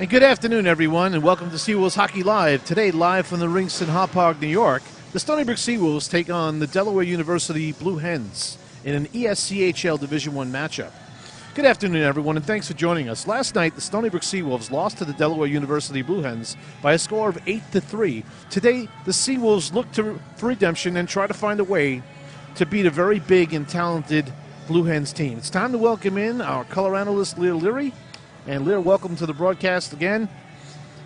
And good afternoon, everyone, and welcome to Seawolves Hockey Live. Today, live from the rinks in Hauppauge, New York, the Stony Brook Seawolves take on the Delaware University Blue Hens in an ESCHL Division I matchup. Good afternoon, everyone, and thanks for joining us. Last night, the Stony Brook Seawolves lost to the Delaware University Blue Hens by a score of 8-3. Today, the Seawolves look for redemption and try to find a way to beat a very big and talented Blue Hens team. It's time to welcome in our color analyst, Lear Leary. And Lear, welcome to the broadcast again.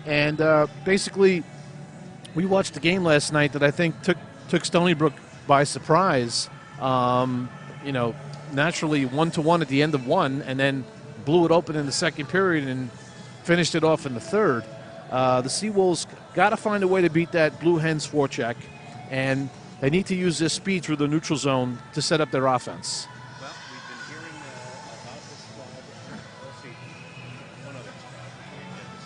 And basically, we watched a game last night that I think took Stony Brook by surprise. Naturally 1-1 at the end of one, and then blew it open in the second period and finished it off in the third. The Seawolves got to find a way to beat that Blue Hens forecheck, and they need to use their speed through the neutral zone to set up their offense. Well, we've been hearing about this squad. Let's see, one other squad. I think it's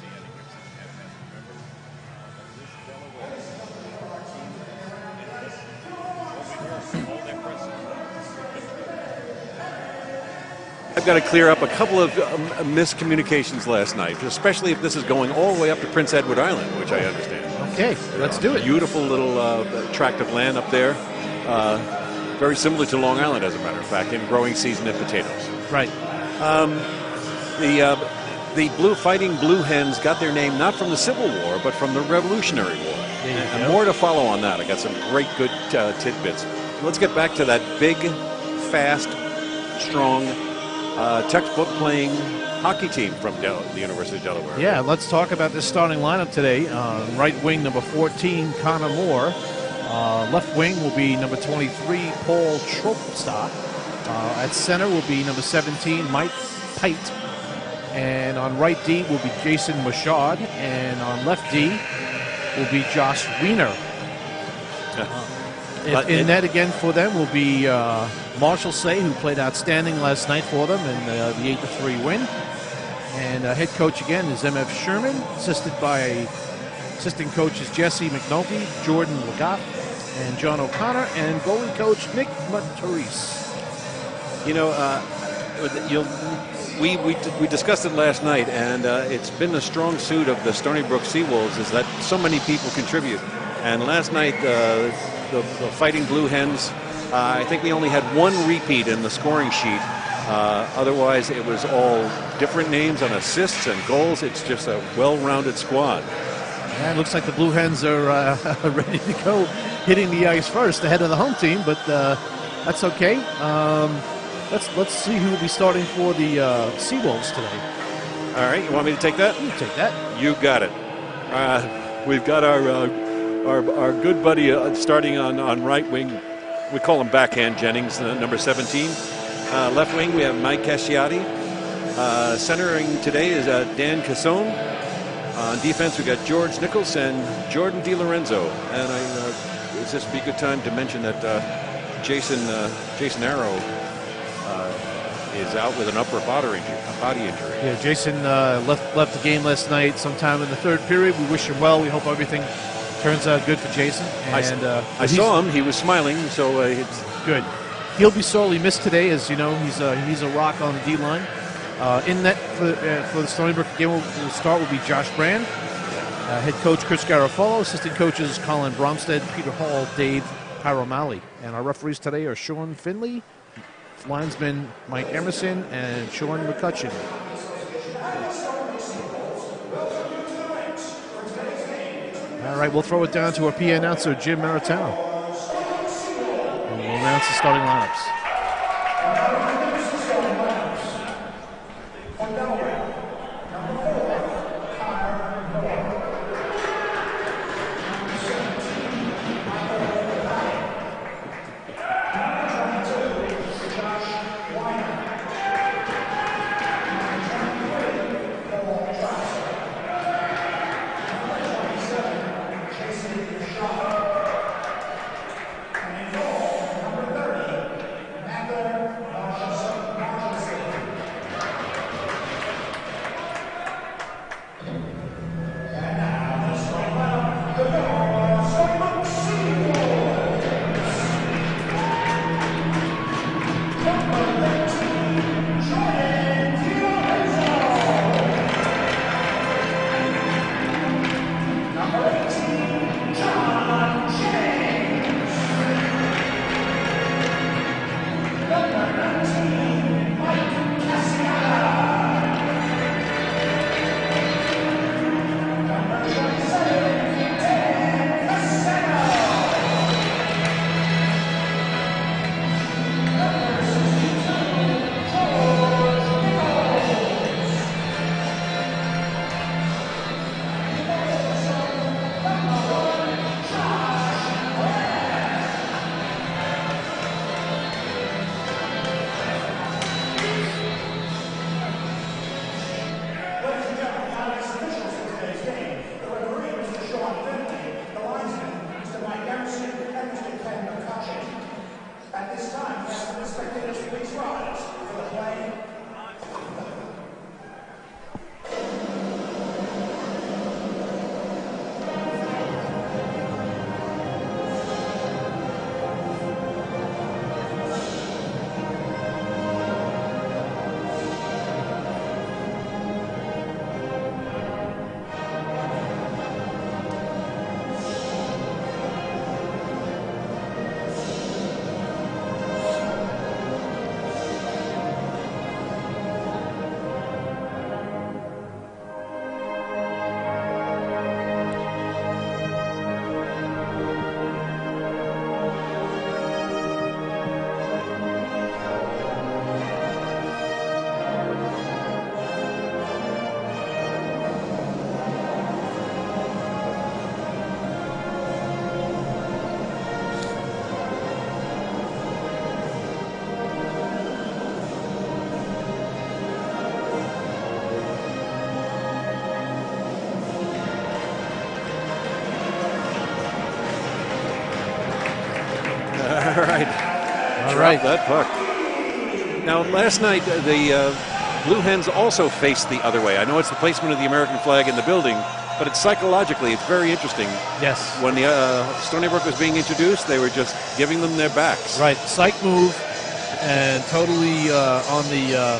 remember this Delaware team. All their pressing. I've got to clear up a couple of miscommunications last night, especially if this is going all the way up to Prince Edward Island, which I understand. Okay, let's do it. Beautiful little tract of land up there. Very similar to Long Island, as a matter of fact, in growing season and potatoes. Right. The Fighting Blue Hens got their name not from the Civil War, but from the Revolutionary War. And more to follow on that. I got some great, good tidbits. Let's get back to that big, fast, strong, textbook-playing hockey team from the University of Delaware. Yeah, let's talk about this starting lineup today. Right wing, number 14, Connor Moore. Left wing will be number 23, Paul Tropstar. At center will be number 17, Mike Pite. And on right D will be Jason Machad. And on left D will be Josh Wiener. In net again for them will be Marshall Say, who played outstanding last night for them in the 8-3 win. And head coach again is M.F. Sherman, assisted by assistant coaches Jesse McNulty, Jordan Legatt, and John O'Connor, and goalie coach Nick Matarese. You know, we discussed it last night, and it's been a strong suit of the Stony Brook Seawolves is that so many people contribute. And last night, the Fighting Blue Hens, I think we only had one repeat in the scoring sheet. Otherwise, it was all different names on assists and goals. It's just a well-rounded squad. Yeah, it looks like the Blue Hens are ready to go, hitting the ice first ahead of the home team, but that's okay. Let's see who will be starting for the Seawolves today. All right, you want me to take that? You take that. You got it. We've got our good buddy starting on right wing. We call him Backhand Jennings, number 17. Left wing, we have Mike Casciati. Centering today is Dan Cassone. On defense, we got George Nichols and Jordan DiLorenzo. And it's just be a good time to mention that Jason Arrow is out with an upper body injury. Yeah, Jason left the game last night sometime in the third period. We wish him well. We hope everything turns out good for Jason. And I saw him. He was smiling, so it's good. He'll be sorely missed today, as you know. He's a rock on the D-line. In net for the Stony Brook game will start will be Josh Brand. Head coach Chris Garofalo. Assistant coaches Colin Bromstead, Peter Hall, Dave Paromali. And our referees today are Sean Finley, linesman Mike Emerson, and Sean McCutcheon. All right, we'll throw it down to our PA announcer, Jim Maritano. And we'll announce the starting lineups. All right. Drop that puck. Now, last night, the Blue Hens also faced the other way. I know it's the placement of the American flag in the building, but it's psychologically, it's very interesting. Yes. When the Stony Brook was being introduced, they were just giving them their backs. Right. Psych move and totally on the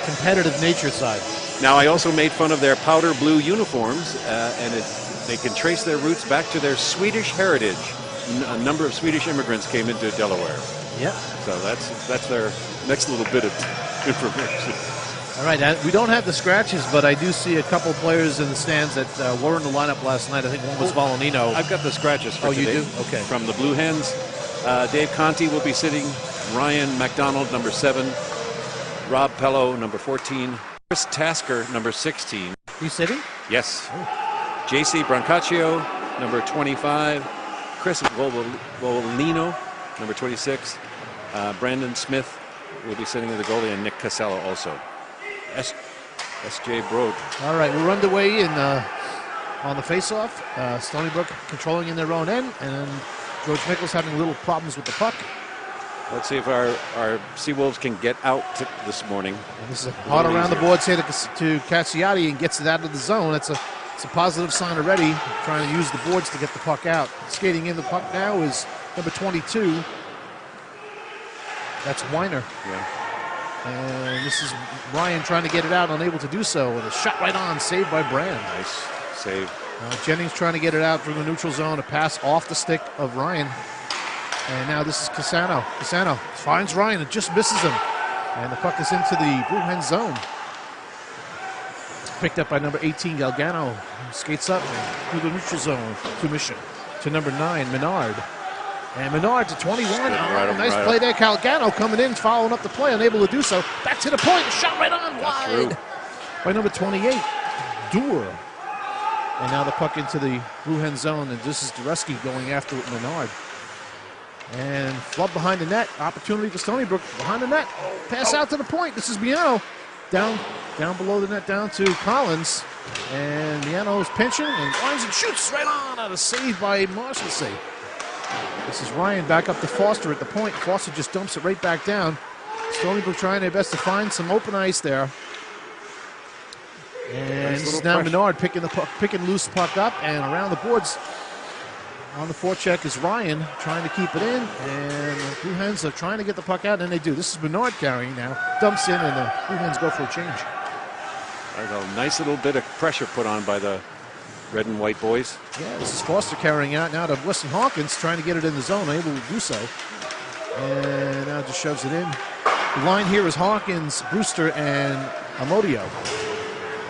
competitive nature side. Now, I also made fun of their powder blue uniforms, and they can trace their roots back to their Swedish heritage. A number of Swedish immigrants came into Delaware. Yep. So that's their next little bit of information. All right, we don't have the scratches, but I do see a couple players in the stands that were in the lineup last night. I think one was Volonino. I've got the scratches for today. You do? Okay. From the Blue Hens, Dave Conti will be sitting. Ryan McDonald, number 7. Rob Pello, number 14. Chris Tasker, number 16. You sitting? Yes. J.C. Brancaccio, number 25. Chris Volino, number 26. Brandon Smith will be sitting in the goalie, and Nick Casella also. S.J. Brook. All right, we're underway on the face-off. Stony Brook controlling in their own end, and George Nichols having little problems with the puck. Let's see if our Seawolves can get out this morning. And this is a hard around the boards here to Cassiotti and gets it out of the zone. It's a positive sign already, trying to use the boards to get the puck out. Skating in the puck now is number 22. That's Weiner. Yeah. And this is Ryan trying to get it out, unable to do so. And a shot right on, saved by Brand. Nice save. Jennings trying to get it out through the neutral zone, a pass off the stick of Ryan. And now this is Casano. Casano finds Ryan and just misses him. And the puck is into the Blue Hen zone. Picked up by number 18, Galgano. Who skates up through the neutral zone to Mission. To number 9, Menard. And Menard to 21. Nice play there. Galgano coming in, following up the play, unable to do so. Back to the point. Shot right on wide by number 28, Doer. And now the puck into the Blue Hen zone. And this is Dureski going after Menard. And flub behind the net. Opportunity for Stony Brook behind the net. Pass out to the point. This is Miano. Down below the net, down to Collins. And Miano is pinching and lines and shoots right on out of save by Marshalsea. This is Ryan back up to Foster at the point. Foster just dumps it right back down. Stony Brook trying their best to find some open ice there. And this is now Menard picking loose puck up and around the boards. On the forecheck is Ryan trying to keep it in, and the Blue Hens are trying to get the puck out, and they do. This is Menard carrying now. Dumps in, and the Blue Hens go for a change. There's a nice little bit of pressure put on by the red and white boys. Yeah, this is Foster carrying out now to Weston Hawkins, trying to get it in the zone, able to do so. And now just shoves it in. The line here is Hawkins, Brewster, and Amodio.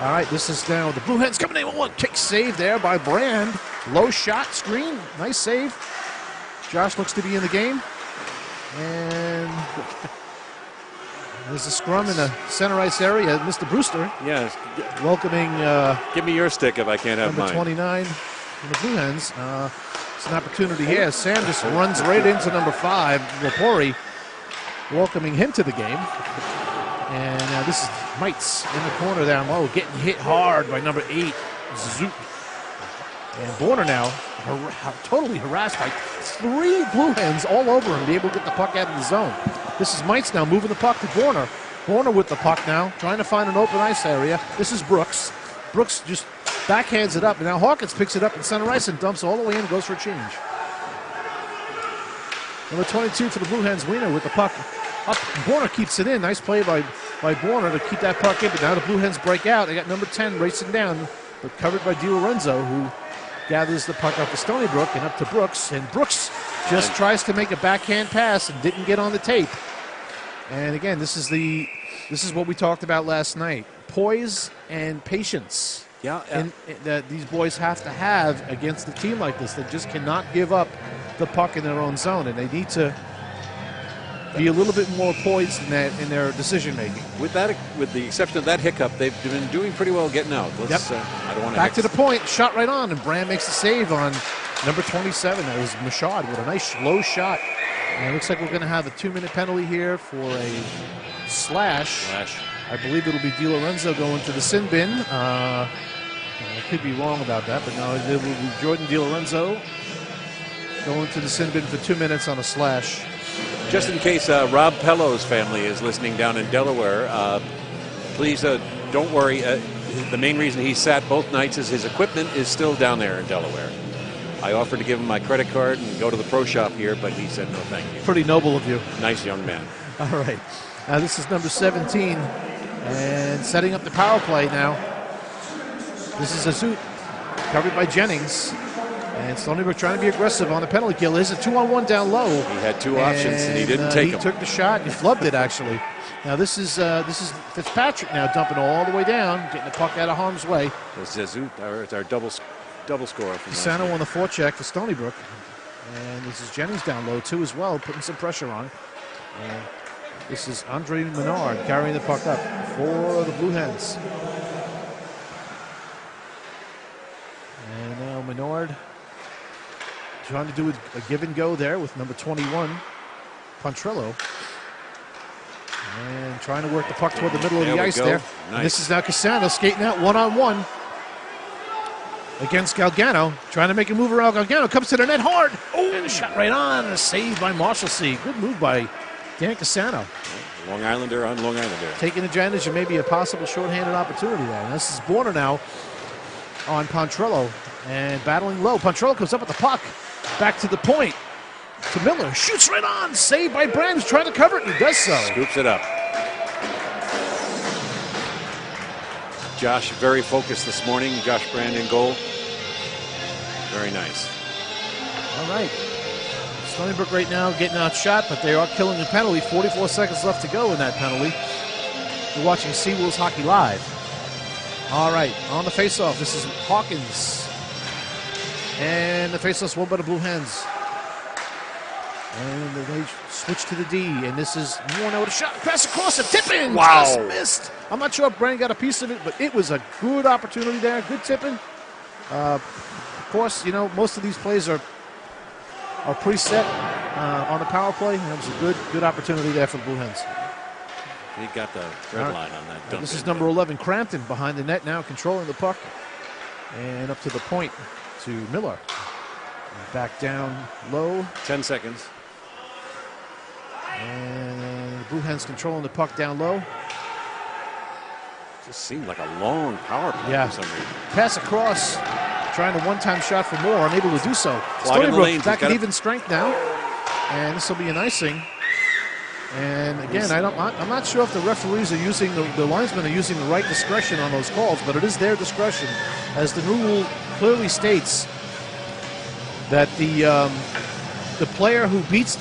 All right, this is now the Blue Hens coming in. One kick save there by Brand. Low shot screen. Nice save. Josh looks to be in the game. And there's a scrum in the center ice area. Mr. Brewster. Yes. Welcoming. Give me your stick if I can't have number mine. 29 from the Blue Hens. It's an opportunity here. Sam just runs right into number 5, Lapori, welcoming him to the game. And now this is Mites in the corner down low, getting hit hard by number 8, Zoot. And Borner now totally harassed by 3 Blue Hens all over him, be able to get the puck out of the zone. This is Mites now moving the puck to Borner. Borner with the puck now, trying to find an open ice area. This is Brooks. Brooks just backhands it up, and now Hawkins picks it up in center ice and dumps all the way in, goes for a change. Number 22 for the Blue Hens, Weiner with the puck up. Borner keeps it in. Nice play by Borner to keep that puck in, but now the Blue Hens break out. They got number 10 racing down, but covered by DiLorenzo, who gathers the puck up to Stony Brook and up to Brooks. And Brooks just tries to make a backhand pass and didn't get on the tape. And again, this is what we talked about last night. Poise and patience. Yeah. And that these boys have to have against a team like this. They just cannot give up the puck in their own zone, and they need to be a little bit more poised in their decision making. With the exception of that hiccup, they've been doing pretty well getting out. I don't want to back to the point, shot right on, and Brand makes the save on number 27. That was Machad with a nice low shot. And it looks like we're going to have a 2-minute penalty here for a slash. I believe it'll be DiLorenzo going to the sin bin. I could be wrong about that, but no, it will be Jordan DiLorenzo Going to the sin bin for 2 minutes on a slash. Just in case Rob Pello's family is listening down in Delaware, please don't worry. The main reason he sat both nights is his equipment is still down there in Delaware. I offered to give him my credit card and go to the pro shop here, but he said no thank you. Pretty noble of you. Nice young man. All right. Now this is number 17. And setting up the power play now. This is a suit covered by Jennings. And Stony Brook trying to be aggressive on the penalty kill. There's a 2-on-1 down low. He had two options and he didn't take them. He took the shot. He flubbed it, actually. Now this is Fitzpatrick now dumping all the way down, getting the puck out of harm's way. It's our double score. Sano on the forecheck for Stony Brook. And this is Jennings down low, too, as well, putting some pressure on. And this is Andre Menard carrying the puck up for the Blue Hens. And now Menard trying to do a give and go there with number 21, Pontrello. And trying to work the puck toward the middle of the ice there. Nice. And this is now Casano skating out one-on-one against Galgano. Trying to make a move around. Galgano comes to the net hard. Oh, and a shot right on. And a save by Marshalsea. Good move by Dan Casano. Long Islander on Long Islander. Taking advantage of maybe a possible shorthanded opportunity there. And this is Borner now on Pontrello. And battling low. Pontrello comes up with the puck. Back to the point. To Miller. Shoots right on. Saved by Brand, who's trying to cover it, and he does so. Scoops it up. Josh very focused this morning. Josh Brand in goal. Very nice. All right. Stony Brook right now getting outshot, but they are killing the penalty. 44 seconds left to go in that penalty. You're watching Seawolves Hockey Live. All right, on the faceoff, this is Hawkins. And the faceoff's won by the Blue Hens. And they switch to the D, and this is Warner with a shot. Pass across, a tip-in. Wow. Just missed. I'm not sure if Brand got a piece of it, but it was a good opportunity there. Good tip-in. Of course, you know, most of these plays are preset on the power play. And it was a good opportunity there for the Blue Hens. He got the red line on that dump. This is number 11, Crampton, behind the net now, controlling the puck. And up to the point to Miller. And back down low. 10 seconds. And the Blue Hens controlling the puck down low. Just seemed like a long power play for some reason. Pass across, trying a one-time shot for more, unable to do so. Stony Brook back at even strength now, and this will be an icing. And again, I'm not sure if the referees are using the linesmen are using the right discretion on those calls, but it is their discretion, as the new rule clearly states that the player who beats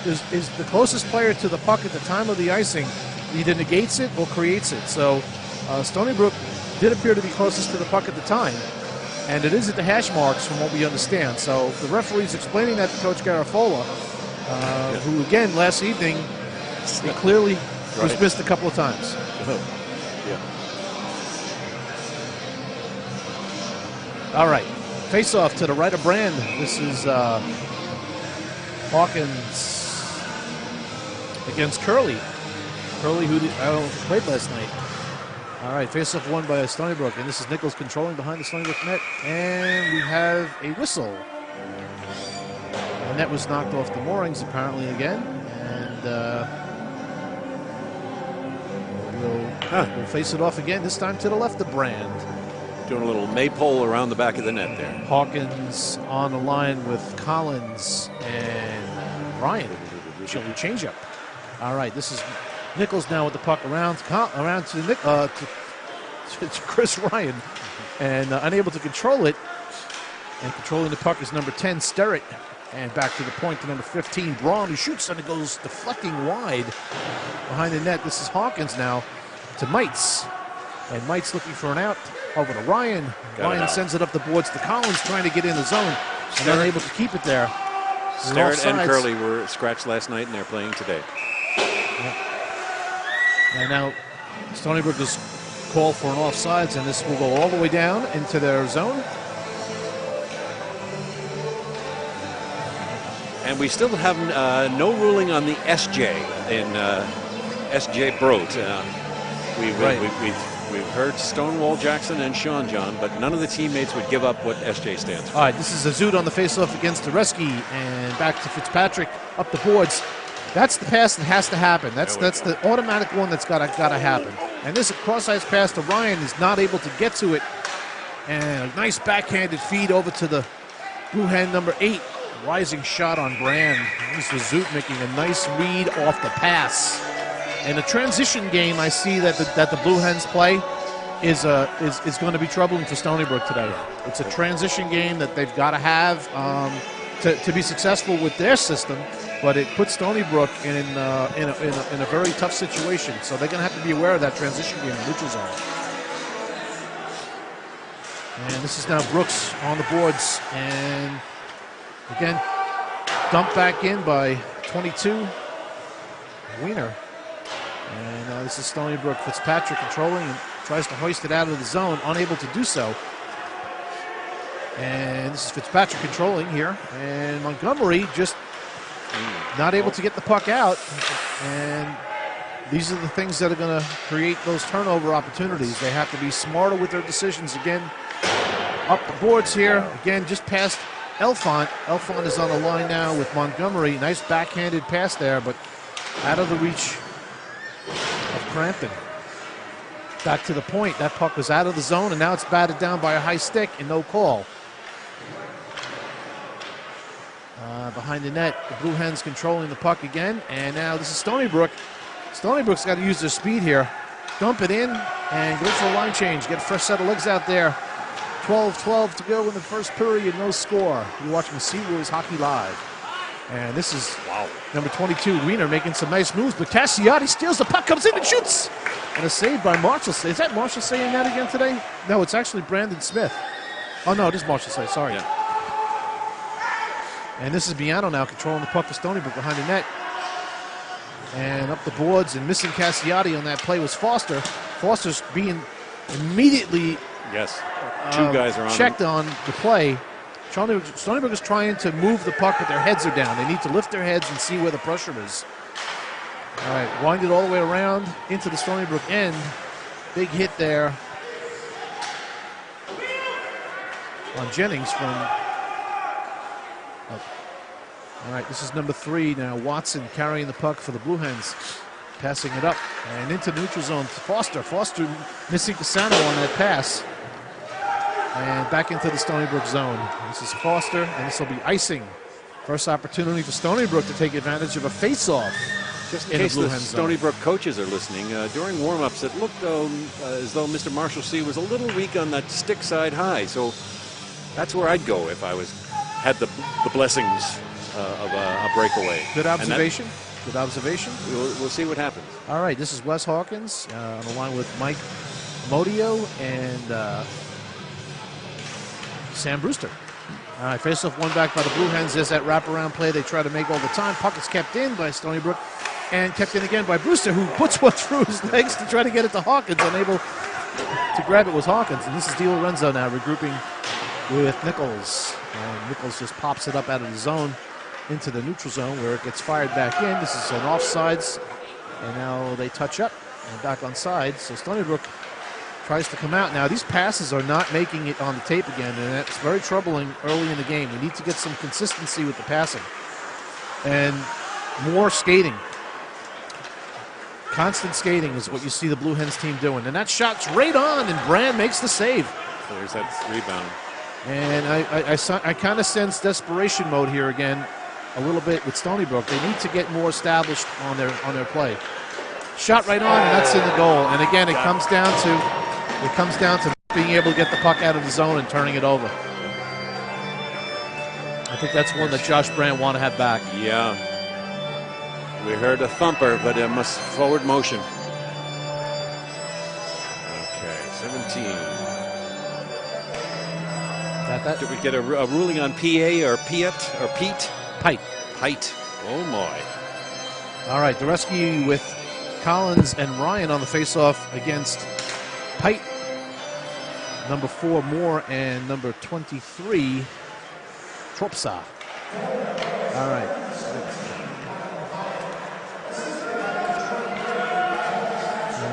is the closest player to the puck at the time of the icing either negates it or creates it. So Stony Brook did appear to be closest to the puck at the time, and it is at the hash marks from what we understand. So the referee's explaining that to Coach Garafola, who again last evening he clearly was missed a couple of times. All right, face-off to the right of Brand. This is Hawkins against Curley. Curley, who played last night. All right, face-off won by Stony Brook, and this is Nichols controlling behind the Stony Brook net, and we have a whistle. The net was knocked off the moorings apparently again, and we'll face it off again, this time to the left of Brand. Doing a little maypole around the back of the net there. Hawkins on the line with Collins and Ryan. Change up. All right, this is Nichols now with the puck around to Chris Ryan, and unable to control it. And controlling the puck is number 10, Sterrett. And back to the point to number 15, Braun, who shoots and it goes deflecting wide behind the net. This is Hawkins now to Mites. And Mites looking for an out over to Ryan. Ryan sends it up the boards to Collins, trying to get in the zone. And unable to keep it there. Sterrett and Curley were scratched last night, and they're playing today. And now Stony Brook is called for an offsides, and this will go all the way down into their zone. And we still have no ruling on the SJ in SJ Broat. We We've heard Stonewall Jackson and Sean John, but none of the teammates would give up what SJ stands for. All right, this is Azud on the faceoff against Dureski, and back to Fitzpatrick up the boards. That's the pass that has to happen. That's the automatic one that's gotta happen. And this cross-ice pass to Ryan is not able to get to it. And a nice backhanded feed over to the Blue Hen number 8. Rising shot on Brand. This is Zoot making a nice read off the pass. In a transition game, I see that the Blue Hens play is going to be troubling for Stony Brook today. It's a transition game that they've got to have to be successful with their system, but it puts Stony Brook in a very tough situation. So they're going to have to be aware of that transition game in neutral zone. And this is now Brooks on the boards, and again dumped back in by 22 Wiener. And now this is Stony Brook. Fitzpatrick controlling and tries to hoist it out of the zone, unable to do so. And this is Fitzpatrick controlling here, and Montgomery just not able to get the puck out. And these are the things that are going to create those turnover opportunities. They have to be smarter with their decisions. Again, up the boards here. Again, just past Elfont. Elfont is on the line now with Montgomery. Nice backhanded pass there, but out of the reach of Crampton. Back to the point. That puck was out of the zone, and now it's batted down by a high stick and no call. Behind the net, the Blue Hens controlling the puck again, and now this is Stony Brook. Stony Brook's got to use their speed here. Dump it in and go for a line change. Get a fresh set of legs out there. 12-12 to go in the first period, no score. You're watching Seawolves Hockey Live. And this is number 22, Wiener, making some nice moves, but Cassiotti steals the puck, comes in and shoots. And a save by Marshall. Is that Marshall saying that again today? No, it's actually Brandon Smith. Oh, no, it is Marshall say. Sorry. Yeah. And this is Biano now controlling the puck for Stony Brook behind the net. And up the boards, and missing Cassiotti on that play was Foster. Foster's being immediately two guys are on checked on the play. Stony Brook is trying to move the puck, but their heads are down. They need to lift their heads and see where the pressure is. All right, wind it all the way around into the Stony Brook end. Big hit there on Jennings from... All right, this is number 3 now. Watson carrying the puck for the Blue Hens. Passing it up and into neutral zone. Foster missing Casano on that pass. And back into the Stony Brook zone. This is Foster, and this will be icing. First opportunity for Stony Brook to take advantage of a face-off. Just in case the Stony Brook coaches are listening, during warm-ups it looked as though Mr. Marshall C. was a little weak on that stick side high. So that's where I'd go if I had the blessings of a breakaway. Good observation. Good observation. We'll see what happens. All right, this is Wes Hawkins on the line with Mike Modio and Sam Brewster. All right, face-off one back by the Blue Hens. There's that wraparound play they try to make all the time. Puck is kept in by Stony Brook and kept in again by Brewster, who puts one through his legs to try to get it to Hawkins. Unable to grab it was Hawkins. And this is Di Lorenzo now regrouping with Nichols. And Nichols just pops it up out of the zone into the neutral zone where it gets fired back in. This is an offsides, and now they touch up and back on side. So Stony Brook tries to come out. Now these passes are not making it on the tape again, and that's very troubling early in the game. We need to get some consistency with the passing and more skating. Constant skating is what you see the Blue Hens team doing. And that shot's right on, and Brand makes the save. So there's that rebound. And I kind of sense desperation mode here again a little bit with Stony Brook. They need to get more established on their play. Shot right on, and that's in the goal. And again, it comes down to being able to get the puck out of the zone and turning it over. I think that's one that Josh Brand want to have back. Yeah. We heard a thumper, but it must forward motion. Okay, 17. Did we get a ruling on PA or Piet or Pete? Pite. Oh my. All right, the rescue with Collins and Ryan on the faceoff against Pite. Number 4 Moore and number 23 Tropsa. All right.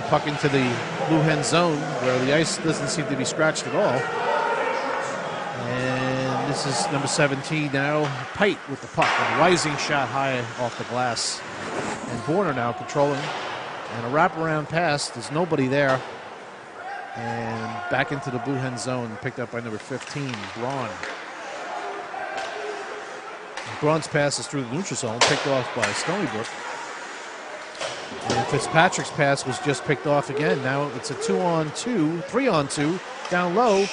puck into the Blue Hen zone where the ice doesn't seem to be scratched at all. And this is number 17 now, Pite with the puck. A rising shot high off the glass. And Borner now controlling. And a wraparound pass. There's nobody there. And back into the Blue Hen zone, picked up by number 15, Braun. Braun's pass is through the neutral zone, picked off by Stony Brook. And Fitzpatrick's pass was just picked off again. Now it's a 2-on-2, 3-on-2, down low.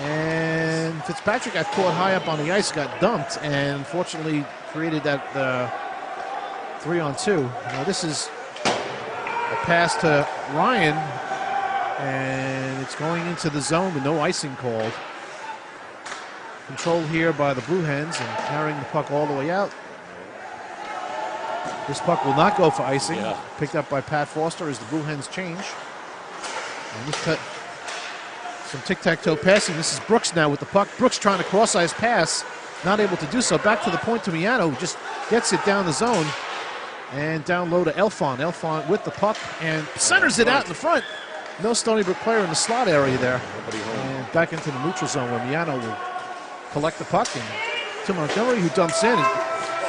And Fitzpatrick got caught high up on the ice, got dumped, and unfortunately created that 3-on-2. Now this is a pass to Ryan, and it's going into the zone with no icing called. Controlled here by the Blue Hens and carrying the puck all the way out. This puck will not go for icing. Yeah. Picked up by Pat Foster as the Blue Hens change. And this cut some tic-tac-toe passing. This is Brooks now with the puck. Brooks trying to cross-ice pass. Not able to do so. Back to the point to Miano, who just gets it down the zone. And down low to Elfont. Elfont with the puck and centers it out in the front. No Stony Brook player in the slot area there. And back into the neutral zone where Miano will collect the puck. And to Montgomery, who dumps in and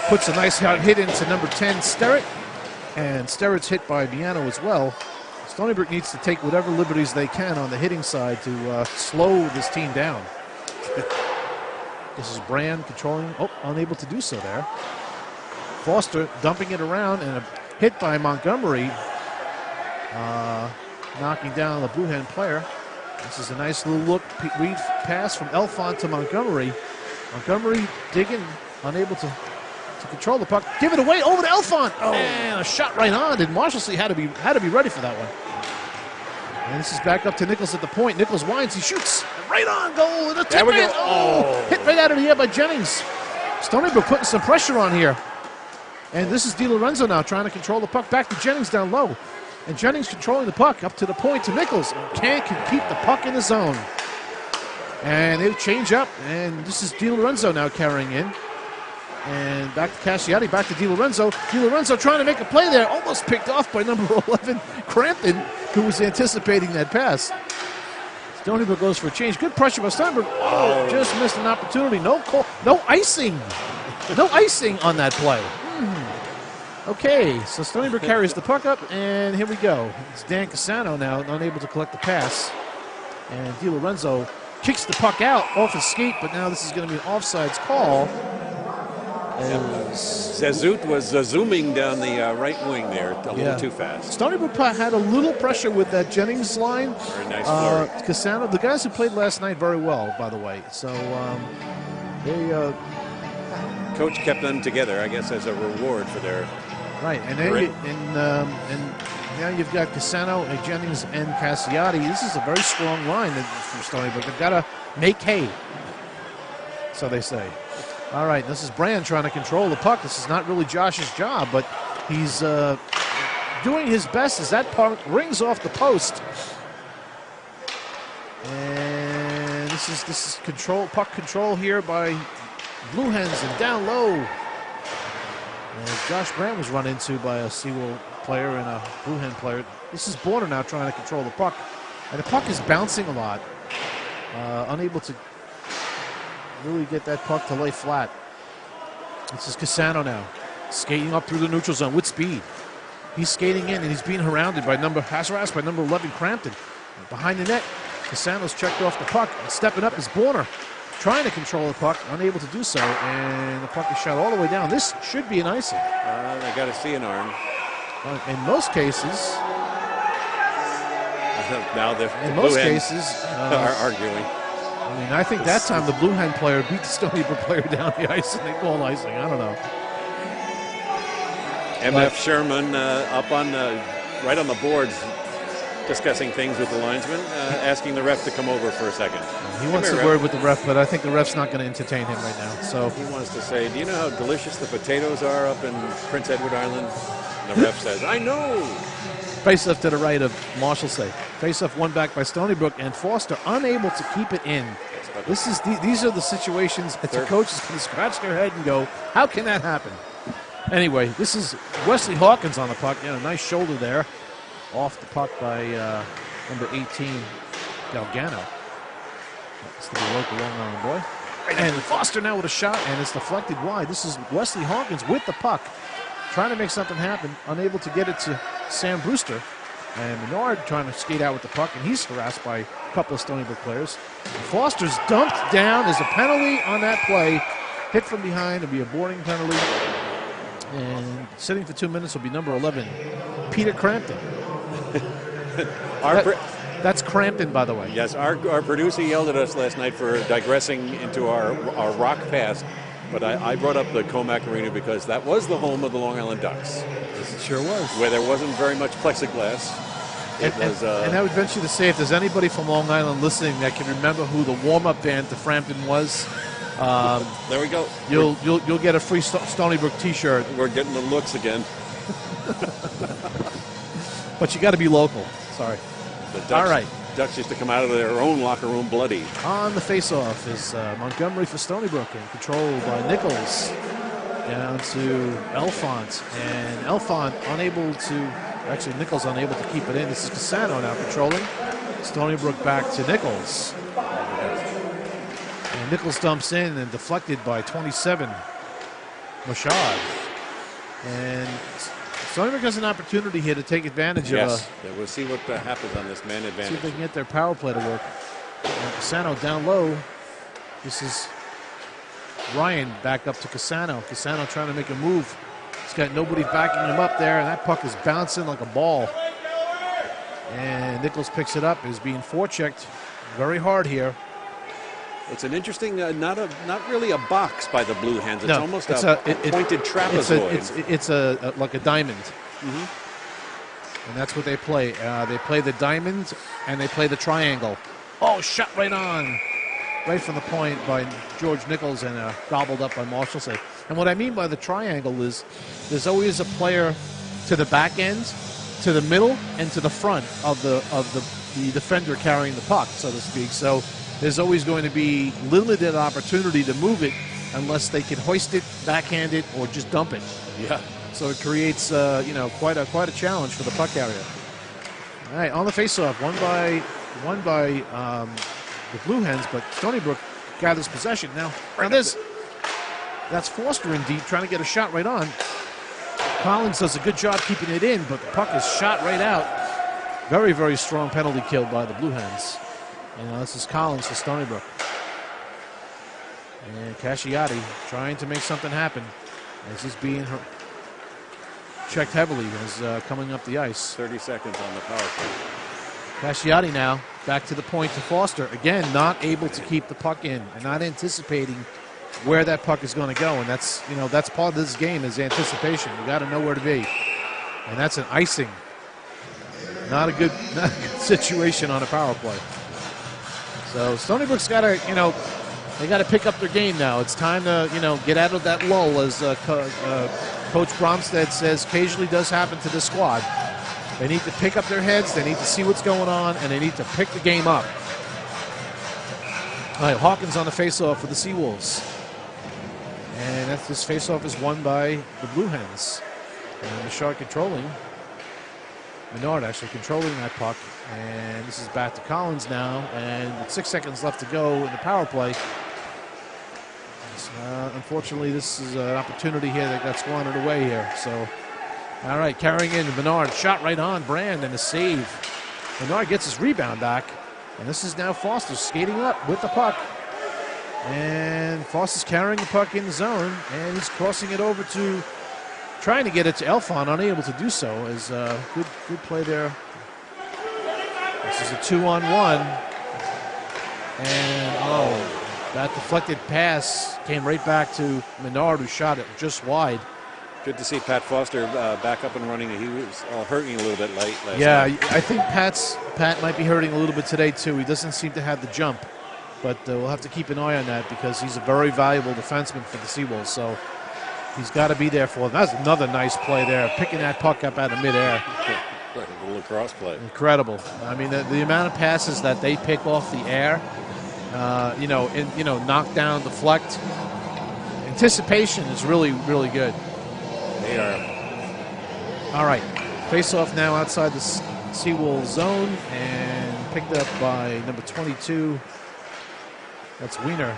puts a nice hit into number 10, Sterrett. And Sterrett's hit by Miano as well. Stony Brook needs to take whatever liberties they can on the hitting side to slow this team down. This is Brand controlling. Oh, unable to do so there. Foster dumping it around and a hit by Montgomery. Knocking down the Blue Hen player. This is a nice little look. Read pass from Elfont to Montgomery. Montgomery digging, unable to control the puck. Give it away over to Elfont. Oh, and a shot right on. And Marshalsea had to be ready for that one. And this is back up to Nichols at the point. Nichols winds, he shoots. Right on goal. And a tip in. Oh, hit right out of the air by Jennings. Stony Brook putting some pressure on here. And this is Di Lorenzo now trying to control the puck. Back to Jennings down low. And Jennings controlling the puck up to the point to Nichols. Can't keep the puck in the zone. And they change up. And this is Di Lorenzo now carrying in. And back to Casciati, back to Di Lorenzo. Di Lorenzo trying to make a play there. Almost picked off by number 11, Crampton, who was anticipating that pass. Stony Brook goes for a change. Good pressure by Stony Brook. Oh, just missed an opportunity. No call, no icing. No icing on that play. Okay, so Stony Brook carries the puck up, and here we go. It's Dan Cassano now, unable to collect the pass. And Di Lorenzo kicks the puck out off his skate, but now this is going to be an offsides call. Zazut was zooming down the right wing there a little too fast. Stony Brook had a little pressure with that Jennings line. Very nice flurry. Cassano, the guys who played last night very well, by the way. So they... Coach kept them together, I guess, as a reward for their... Right, and then now you've got Cassano and Jennings and Casciati. This is a very strong line from Stony Brook. They've got to make hay, so they say. All right, this is Brand trying to control the puck. This is not really Josh's job, but he's doing his best as that puck rings off the post. And this is puck control here by Blue Hens and down low. And Josh Brand was run into by a Seawolves player and a Blue Hen player. This is Border now trying to control the puck. And the puck is bouncing a lot. Unable to really get that puck to lay flat. This is Cassano now. Skating up through the neutral zone with speed. He's skating in and he's being harassed by number 11, Crampton. And behind the net, Cassano's checked off the puck. And stepping up is Borner. Trying to control the puck, unable to do so, and the puck is shot all the way down. This should be an icing. I got to see an arm. In most cases, now the Blue Hens are arguing. I mean, I think that time the Blue Hen player beat the Stony Brook player down the ice, and they called icing. I don't know. MF Sherman up on right on the boards, discussing things with the linesman, asking the ref to come over for a second. He wants a word with the ref, but I think the ref's not going to entertain him right now. So he wants to say, do you know how delicious the potatoes are up in Prince Edward Island? And the ref says, I know. Face-off to the right of Marshalsea. Face-off won back by Stony Brook, and Foster unable to keep it in. These are the situations that the coaches can scratch their head and go, how can that happen? Anyway, this is Wesley Hawkins on the puck. A nice shoulder there. off the puck by number 18, Delgado. That's the local Long Island boy. And Foster now with a shot, and it's deflected wide. This is Wesley Hawkins with the puck, trying to make something happen, unable to get it to Sam Brewster. And Menard trying to skate out with the puck, and he's harassed by a couple of Stony Brook players. Foster's dumped down. There's a penalty on that play. Hit from behind. It'll be a boarding penalty. And sitting for 2 minutes will be number 11, Peter Crampton. That's Crampton, by the way. Yes, our producer yelled at us last night for digressing into our rock past, but I brought up the Comac Arena because that was the home of the Long Island Ducks. It sure was. Where there wasn't very much plexiglass. And I would venture to say, if there's anybody from Long Island listening that can remember who the warm-up band to Frampton was, there we go. You'll get a free Stony Brook T-shirt. We're getting the looks again. But you got to be local. Sorry. The Ducks, all right. Ducks used to come out of their own locker room bloody. On the face-off is Montgomery for Stony Brook, and controlled by Nichols down to Elfont, and Elfont Nichols unable to keep it in. This is Cassano now controlling. Stony Brook back to Nichols. And Nichols dumps in and deflected by 27, Machad. And Stony Brook has an opportunity here to take advantage of we'll see what happens on this man advantage. See if they can get their power play to work. And Cassano down low. This is Ryan back up to Cassano. Cassano trying to make a move. He's got nobody backing him up there, and that puck is bouncing like a ball. And Nichols picks it up, is being forechecked very hard here. It's an interesting, not really a box by the Blue Hens. It's almost a pointed trapezoid. It's like a diamond. Mm-hmm. And that's what they play. They play the diamond and they play the triangle. Oh, shot right on. Right from the point by George Nichols and gobbled up by Marshall. And what I mean by the triangle is there's always a player to the back end, to the middle, and to the front of the defender carrying the puck, so to speak. So there's always going to be limited opportunity to move it unless they can hoist it, backhand it, or just dump it. Yeah. So it creates, quite a challenge for the puck carrier. All right, on the faceoff, won by the Blue Hens, but Stony Brook gathers possession now. That's Foster in deep, trying to get a shot right on. Collins does a good job keeping it in, but the puck is shot right out. Very, very strong penalty kill by the Blue Hens. This is Collins for Stony Brook. And Casciati trying to make something happen as he's being checked heavily as coming up the ice. 30 seconds on the power play. Casciati now back to the point to Foster. Again, not able to keep the puck in and not anticipating where that puck is going to go. And that's part of this game is anticipation. You got to know where to be. And that's an icing. Not a good situation on a power play. So Stony Brook's got to, they got to pick up their game now. It's time to, get out of that lull, as Coach Bromstead says occasionally does happen to this squad. They need to pick up their heads, they need to see what's going on, and they need to pick the game up. All right, Hawkins on the faceoff for the Seawolves. And this faceoff is won by the Blue Hens. And Michard controlling. Menard actually controlling that puck. And this is back to Collins now. And with 6 seconds left to go in the power play. Unfortunately, this is an opportunity here that got squandered away here. So, all right, carrying in Menard. Shot right on Brand and a save. Menard gets his rebound back. And this is now Foster skating up with the puck. And Foster's carrying the puck in the zone. And he's crossing it over to, trying to get it to Elfon, unable to do so. As good play there. This is a 2-on-1. And, that deflected pass came right back to Menard, who shot it just wide. Good to see Pat Foster back up and running. He was hurting a little bit late last night. I think Pat might be hurting a little bit today, too. He doesn't seem to have the jump. But we'll have to keep an eye on that because he's a very valuable defenseman for the Seawolves. So he's got to be there for them. That's another nice play there, picking that puck up out of midair. A little cross play. Incredible. I mean, the amount of passes that they pick off the air, knock down, deflect. Anticipation is really, really good. They are. All right. Face off now outside Seawolves zone and picked up by number 22. That's Wiener,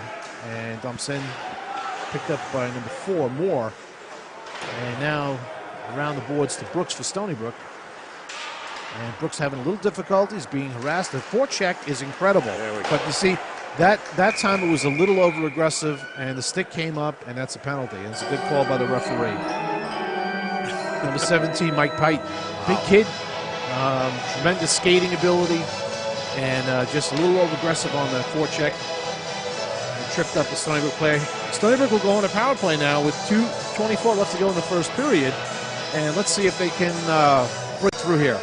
and dumps in. Picked up by number 4, Moore. And now around the boards to Brooks for Stony Brook. And Brooks having a little difficulties, being harassed. The forecheck is incredible. But you see, that time it was a little over-aggressive, and the stick came up, and that's a penalty. And it's a good call by the referee. Number 17, Mike Pite. Big kid, tremendous skating ability, and just a little over-aggressive on the forecheck. And tripped up the Stony Brook player. Stony Brook will go on a power play now with 2:24 left to go in the first period. And let's see if they can break through here.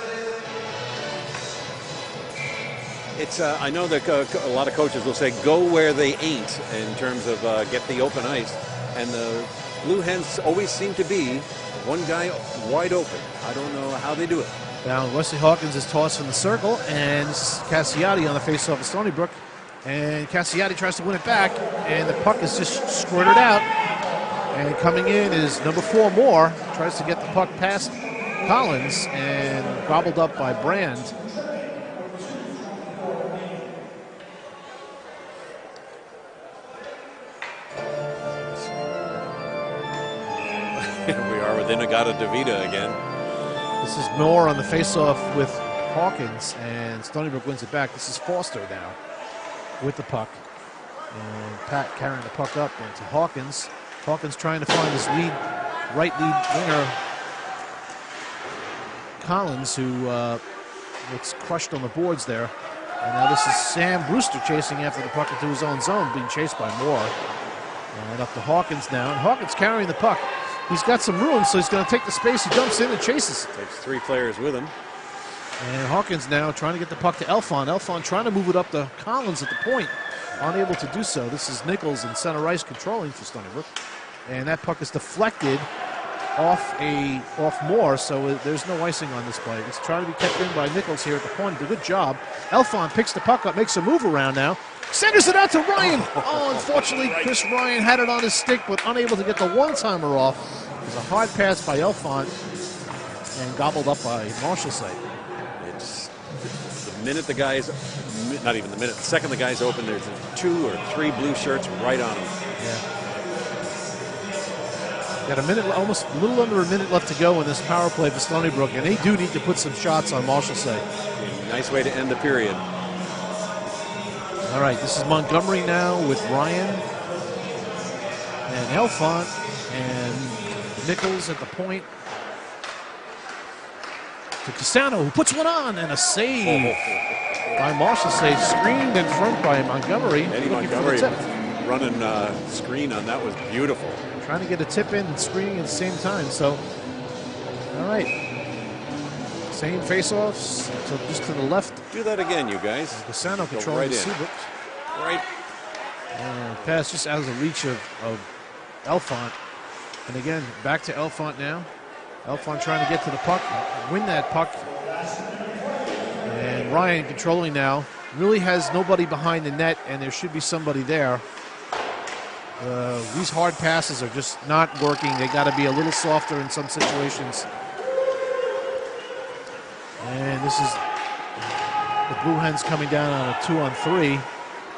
It's I know that a lot of coaches will say go where they ain't in terms of get the open ice, and the Blue Hens always seem to be one guy wide open. I don't know how they do it. Now Wesley Hawkins is tossed from the circle, and Cassiati on the face-off of Stony Brook, and Cassiati tries to win it back, and the puck is just squirted out, and coming in is number 4, Moore, tries to get the puck past Collins, and gobbled up by Brand. We are within Agata Davida again. This is Moore on the face-off with Hawkins, and Stony Brook wins it back. This is Foster now with the puck. And Pat carrying the puck up into Hawkins. Hawkins trying to find his right lead winger, Collins, who gets crushed on the boards there. And now this is Sam Brewster chasing after the puck into his own zone, being chased by Moore. And up to Hawkins now, and Hawkins carrying the puck. He's got some room, so he's going to take the space. He jumps in and chases. Takes 3 players with him. And Hawkins now trying to get the puck to Elfon. Elfon trying to move it up to Collins at the point. Unable to do so. This is Nichols in center ice controlling for Stony Brook. And that puck is deflected off Moore, so there's no icing on this play. It's trying to be kept in by Nichols here at the point. Did a good job. Elfon picks the puck up, makes a move around now. Centers it out to Ryan. Oh, unfortunately, Chris Ryan had it on his stick, but unable to get the one-timer off. It was a hard pass by Elfon and gobbled up by Marshallsay. It's the minute the guy's, not even the minute, the second the guy's open, there's 2 or 3 blue shirts right on him. Yeah. Got a minute, almost a little under a minute left to go in this power play for Stony Brook, and they do need to put some shots on Marshallsay. Nice way to end the period. All right, this is Montgomery now with Ryan and Elfont and Nichols at the point. To Castano, who puts one on, and a save by Marshallsay, screened in front by Montgomery. Eddie Montgomery running screen on that was beautiful. Trying to get a tip in and screening at the same time. So, all right. Same face-offs, so just to the left. Do that again, you guys. Castano controlling right the in. Seabrook. Right. And pass just out of the reach of Elfont. And again, back to Elfont now. Elfont trying to get to the puck, win that puck. And Ryan controlling now. Really has nobody behind the net, and there should be somebody there. These hard passes are just not working. They got to be a little softer in some situations. And this is the Blue Hens coming down on a 2-on-3.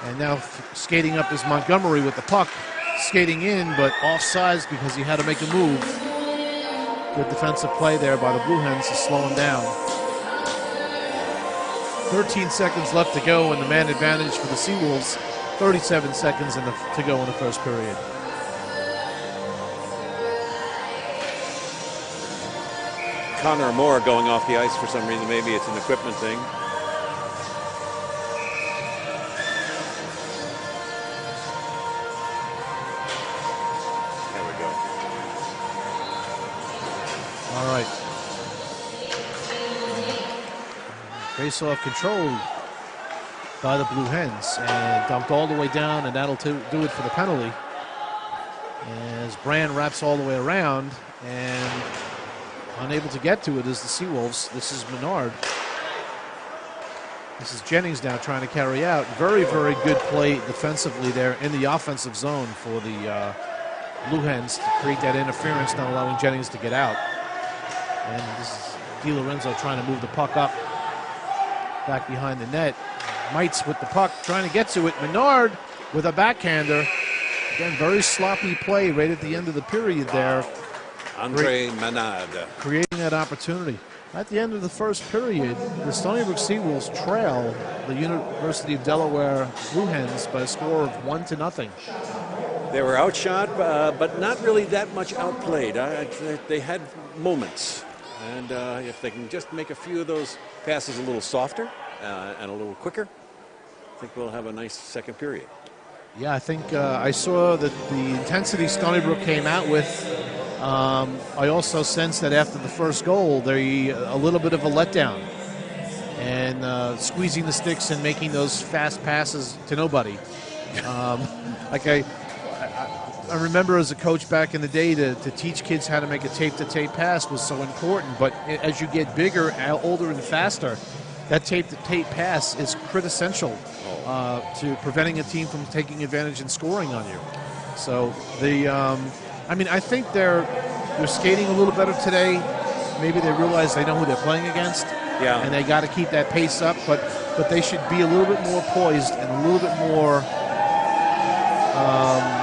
And now skating up is Montgomery with the puck. Skating in, but offsides because he had to make a move. Good defensive play there by the Blue Hens to slow him down. 13 seconds left to go in the man advantage for the Seawolves. 37 seconds to go in the first period. Connor Moore going off the ice for some reason. Maybe it's an equipment thing. There we go. All right. Face-off controlled by the Blue Hens and dumped all the way down, and that'll do it for the penalty. As Brand wraps all the way around and unable to get to it is the Seawolves. This is Menard. This is Jennings now trying to carry out. Very, very good play defensively there in the offensive zone for the Blue Hens to create that interference, not allowing Jennings to get out. And this is Di Lorenzo trying to move the puck up. back behind the net. Mites with the puck, trying to get to it. Menard with a backhander. Again, very sloppy play right at the end of the period there. Andre Menard. Creating that opportunity. At the end of the first period, the Stony Brook Seawolves trail the University of Delaware Blue Hens by a score of 1-0. They were outshot, but not really that much outplayed. They had moments. And if they can just make a few of those passes a little softer and a little quicker, I think we'll have a nice second period. Yeah, I think I saw that the intensity Stony Brook came out with. I also sensed that after the first goal, they a little bit of a letdown. And squeezing the sticks and making those fast passes to nobody. Like I remember as a coach back in the day to teach kids how to make a tape-to-tape pass was so important. But as you get bigger, older, and faster, that tape-to-tape pass is quintessential to preventing a team from taking advantage and scoring on you. So I mean, I think they're skating a little better today. Maybe they realize they know who they're playing against, and they got to keep that pace up. But they should be a little bit more poised and a little bit more.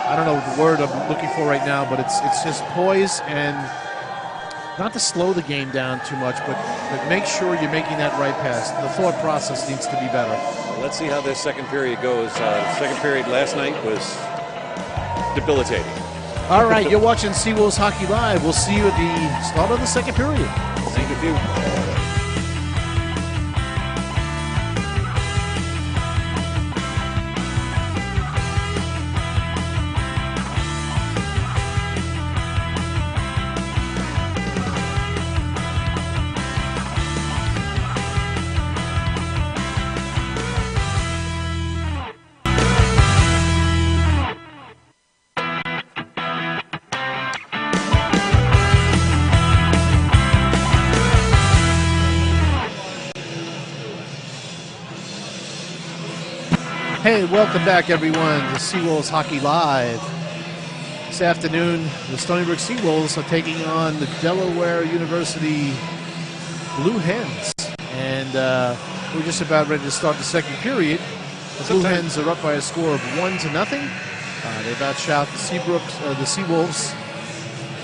I don't know the word I'm looking for right now, but it's just poise and not to slow the game down too much, but make sure you're making that right pass. The thought process needs to be better. Well, let's see how this second period goes. Second period last night was debilitating. All right, you're watching Seawolves Hockey Live. We'll see you at the start of the second period. Thank you. Hey, welcome back, everyone, to Seawolves Hockey Live. This afternoon, the Stony Brook Seawolves are taking on the Delaware University Blue Hens. And we're just about ready to start the second period. The Blue Hens are up by a score of 1-0. They've outshot the Seawolves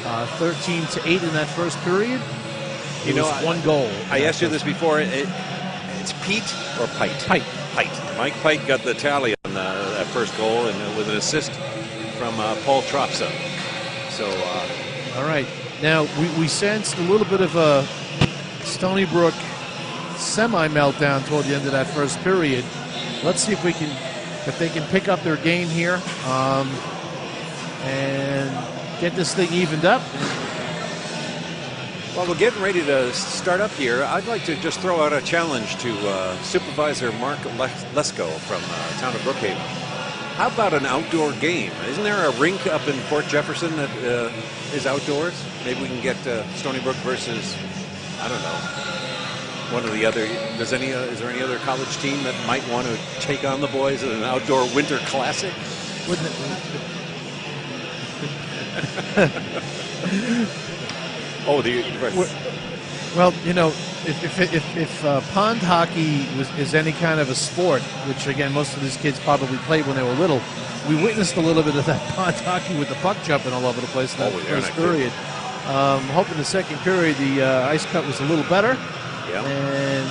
13-8 in that first period. It was one goal. I asked you this before. It's Pete or Pite? Pite. Mike Pite got the tally on that first goal, and with an assist from Paul Tropsa. So, all right. Now we sensed a little bit of a Stony Brook semi-meltdown toward the end of that first period. Let's see if they can pick up their game here and get this thing evened up. Well, we're getting ready to start up here. I'd like to just throw out a challenge to Supervisor Mark Lesko from town of Brookhaven. How about an outdoor game? Isn't there a rink up in Port Jefferson that is outdoors? Maybe we can get Stony Brook versus, I don't know, one of the other. Is there any other college team that might want to take on the boys in an outdoor winter classic? Wouldn't it? Well, you know, if pond hockey is any kind of a sport, which again most of these kids probably played when they were little, we witnessed a little bit of that pond hockey with the puck jumping all over the place in that first period. Hoping the second period the ice cut was a little better. Yeah. And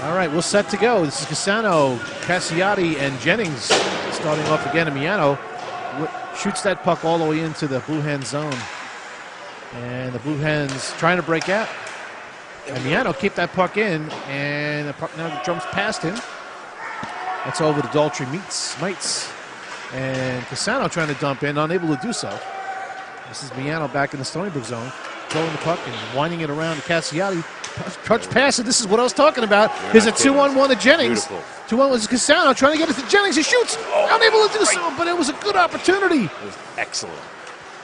all right, we're set to go. This is Cassano, Cassiati, and Jennings starting off again. And Miano shoots that puck all the way into the Blue Hen zone. And the Blue Hens trying to break out. And Miano keep that puck in, and the puck now jumps past him. That's over to Daltrey Mites. And Cassano trying to dump in, unable to do so. This is Miano back in the Stony Brook zone, throwing the puck and winding it around to Cassiati. Touch pass, and this is what I was talking about. Here's a 2-on-1 to Jennings. 2-on-1 was Cassano trying to get it to Jennings. He shoots, unable to do so, but it was a good opportunity. It was excellent.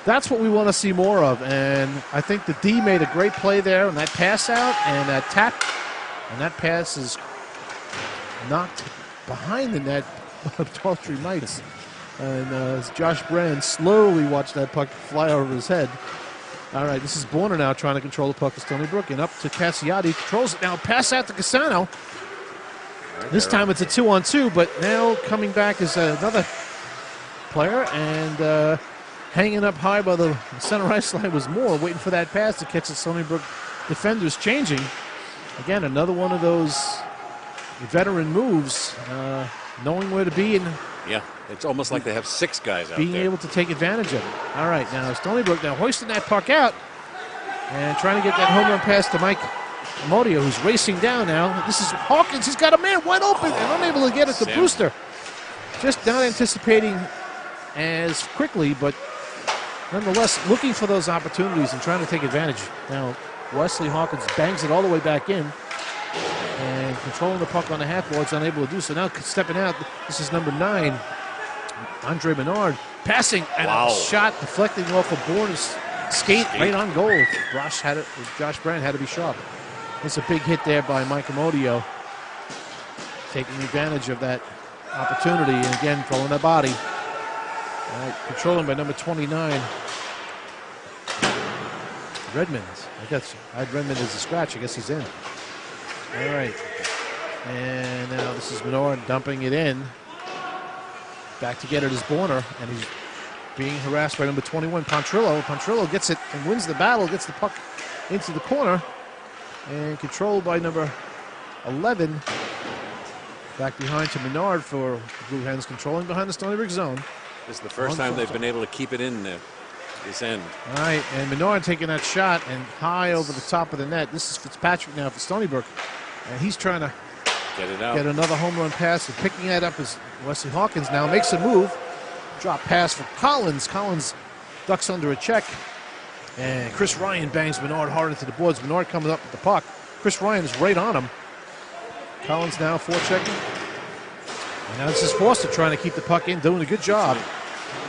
That's what we want to see more of, and I think the D made a great play there on that pass out and that tap, and that pass is knocked behind the net by Daltrey Mites. And as Josh Brand slowly watched that puck fly over his head, All right, this is Borner now trying to control the puck to Stony Brook, and up to Cassiati. Controls it now. Pass out to Cassano. This time it's a 2-on-2, but now coming back is another player, and hanging up high by the center ice line was Moore, waiting for that pass to catch the Stony Brook defenders changing. Again, another one of those veteran moves, knowing where to be and yeah, it's almost like they have 6 guys out there. being able to take advantage of it. All right, now Stony Brook now hoisting that puck out and trying to get that home run pass to Mike Modio, who's racing down now. This is Hawkins. He's got a man wide open and unable to get it to Brewster. Just not anticipating as quickly, but nonetheless looking for those opportunities and trying to take advantage. Now Wesley Hawkins bangs it all the way back in and controlling the puck on the half boards, unable to do so. Now stepping out, this is number 9, Andre Menard, passing and a shot deflecting off of Borner's skate right on goal. Josh Brand had to be sharp. It's a big hit there by Mike Amodio, taking advantage of that opportunity, and again throwing the body. All right, controlling by number 29, Redmond. I had Redmond as a scratch. I guess he's in. All right, and now this is Menard dumping it in. Back to get it is Borner, and he's being harassed by number 21, Pontrillo. Pontrillo gets it and wins the battle, gets the puck into the corner, and controlled by number 11. Back behind to Menard for Blue Hens, controlling behind the Stony Brook zone. This is the first time they've been able to keep it in this end. All right, and Menard taking that shot and high over the top of the net. This is Fitzpatrick now for Stony Brook, and he's trying to get it out. Get another home run pass, and picking that up is Wesley Hawkins now makes a move. Drop pass for Collins. Collins ducks under a check, and Chris Ryan bangs Menard hard into the boards. Menard comes up with the puck. Chris Ryan is right on him. Collins now forechecking. And now this is Foster trying to keep the puck in, doing a good job.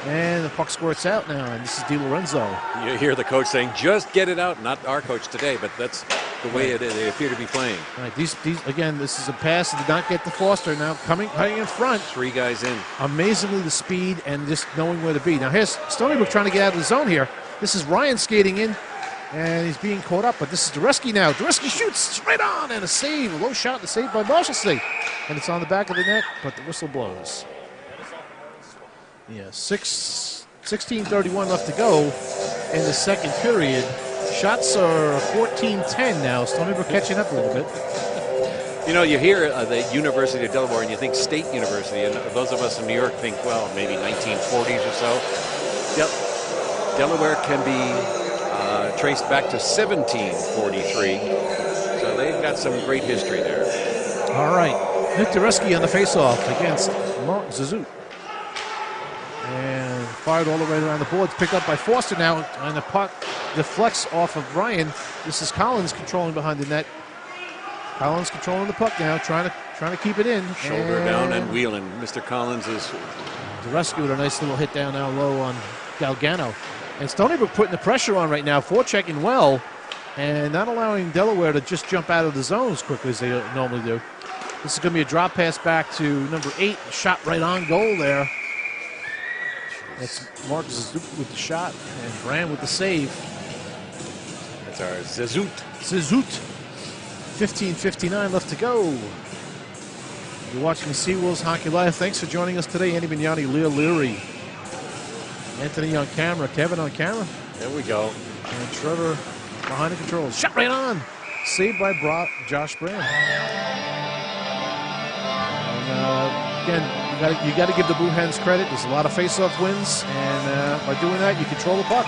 And the puck squirts out now, and this is Di Lorenzo. You hear the coach saying, just get it out. Not our coach today, but that's the way they appear to be playing. All right, these again, this is a pass that did not get to Foster. Now coming in front. 3 guys in. Amazingly, the speed and just knowing where to be. Now here's Stony Brook trying to get out of the zone here. This is Ryan skating in, and he's being caught up, but this is Dureski now. Dureski shoots right on, and a save. A low shot, and a save by Marshalsey. And it's on the back of the net, but the whistle blows. Yeah, 16:31 left to go in the second period. Shots are 14-10 now. Stony Brook catching up a little bit. You know, you hear the University of Delaware, and you think State University, and those of us in New York think, well, maybe 1940s or so. Delaware can be traced back to 1743, so they've got some great history there. All right, Nick Dureski on the faceoff against Mark Zazut. And fired all the way around the boards. Picked up by Foster now, and the puck deflects off of Ryan. This is Collins controlling behind the net. Collins controlling the puck now, trying to keep it in. Shoulder down and wheeling. Mr. Collins is Dureski with a nice little hit down now low on Galgano. And Stony Brook putting the pressure on right now, forechecking well, and not allowing Delaware to just jump out of the zone as quickly as they normally do. This is going to be a drop pass back to number 8. Shot right on goal there. That's Mark Zazut with the shot, and Brand with the save. That's our Zazut. 15:59 left to go. You're watching Seawolves Hockey Live. Thanks for joining us today. Andy Mignani, Leah Leary, Anthony on camera, Kevin on camera. There we go. And Trevor behind the controls. Shot right on. Saved by Josh Brand. And again, you got to give the Blue Hens credit. There's a lot of face-off wins, and by doing that, you control the puck.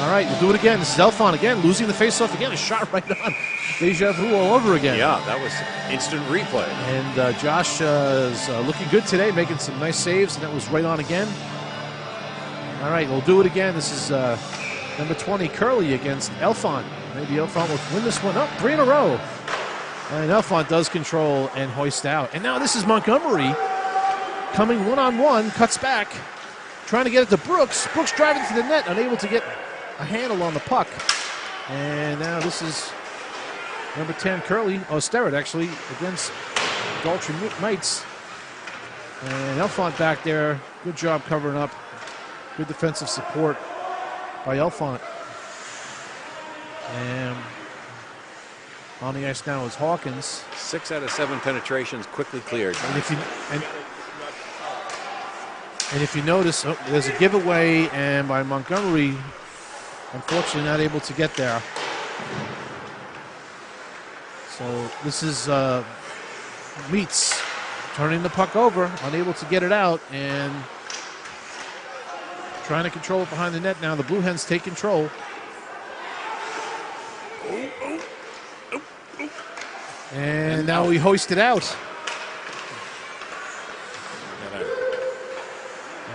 All right, we'll do it again. This is Elfon again, losing the face-off again. A shot right on. Deja vu all over again. Yeah, that was instant replay. And Josh is looking good today, making some nice saves, and that was right on again. All right, we'll do it again. This is number 20, Curley, against Elfon. Maybe Elfon will win this one up. 3 in a row. And Elfont does control and hoist out. And now this is Montgomery coming one-on-one, cuts back, trying to get it to Brooks. Brooks driving to the net, unable to get a handle on the puck. And now this is number 10, Curley, Sterrett actually, against Daltrey Knights. And Elfont back there, good job covering up. Good defensive support by Elfont. And on the ice now is Hawkins. 6 out of 7 penetrations quickly cleared. And if you notice, there's a giveaway, and by Montgomery, unfortunately not able to get there. So this is Meats turning the puck over, unable to get it out, and trying to control it behind the net now. The Blue Hens take control. And now we hoist it out.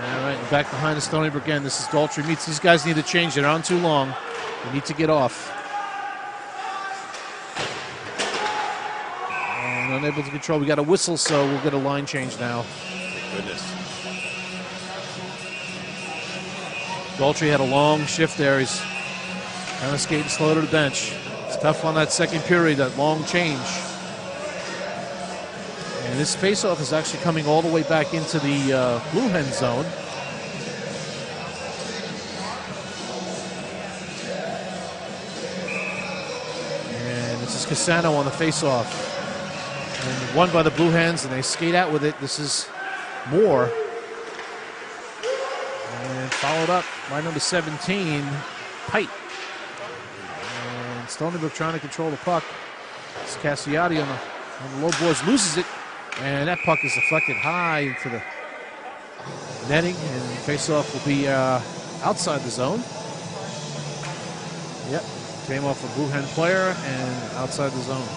All right, back behind the Stony Brook again. This is Daltrey Meats. These guys need to change. They're on too long. They need to get off. And unable to control. We got a whistle, so we'll get a line change now. Thank goodness. Daltrey had a long shift there. He's kind of skating slow to the bench. It's tough on that second period, that long change. And this faceoff is actually coming all the way back into the Blue Hen zone. And this is Casano on the faceoff. And won by the Blue Hens, and they skate out with it. This is Moore. And followed up by number 17, Pite. And Stony Brook trying to control the puck. It's Cassiati on the low boards, loses it. And that puck is deflected high into the netting, and faceoff will be outside the zone. Yep, came off a Blue Hen player and outside the zone.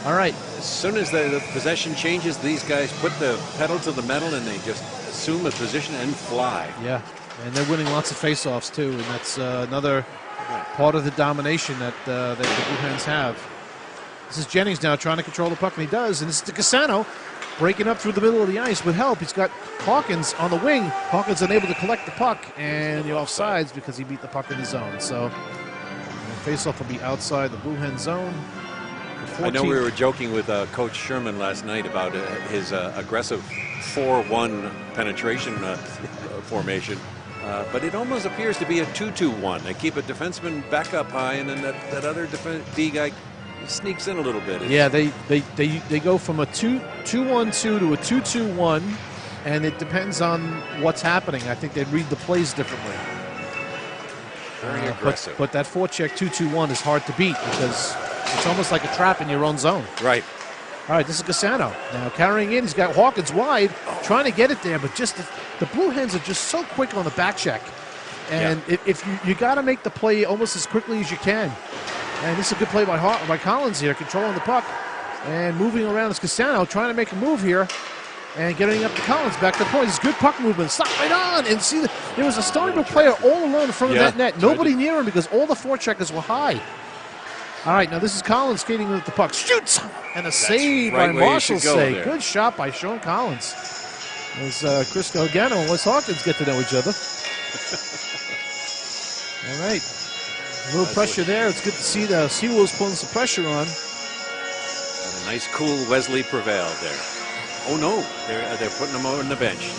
All right. As soon as the possession changes, these guys put the pedal to the metal and they just assume a position and fly. Yeah, and they're winning lots of faceoffs too, and that's another part of the domination that the Blue Hens have. This is Jennings now trying to control the puck, and he does. And this is Casano breaking up through the middle of the ice with help. He's got Hawkins on the wing. Hawkins unable to collect the puck, and the offsides because he beat the puck in the zone. So the faceoff will be outside the Blue Hen zone. I know we were joking with Coach Sherman last night about his aggressive 4-1 penetration formation. But it almost appears to be a 2-2-1. They keep a defenseman back up high, and then that other D guy sneaks in a little bit. Yeah, they go from a 2-1-2 to a 2-2-1, and it depends on what's happening. I think they read the plays differently. Very aggressive. But that forecheck 2-2-1 is hard to beat because it's almost like a trap in your own zone. Right. All right, this is Casano. Now carrying in, he's got Hawkins wide, trying to get it there, but just the Blue Hens are just so quick on the back check. And if you got to make the play almost as quickly as you can. And this is a good play by Collins here, controlling the puck. And moving around is Casano, trying to make a move here. And getting up to Collins, back to the point. It's good puck movement. Stop right on. And see, there was a Stony Brook player all alone in front of that net. Nobody near him because all the forecheckers were high. All right, now this is Collins skating with the puck. Shoots! And a save by Marshall. Good shot by Sean Collins. As Chris Galgano and Wes Hawkins get to know each other. All right. A little pressure there. It's good to see the Seawolves pulling some pressure on. And a nice, cool Wesley prevailed there. Oh, no. They're putting him over on the bench.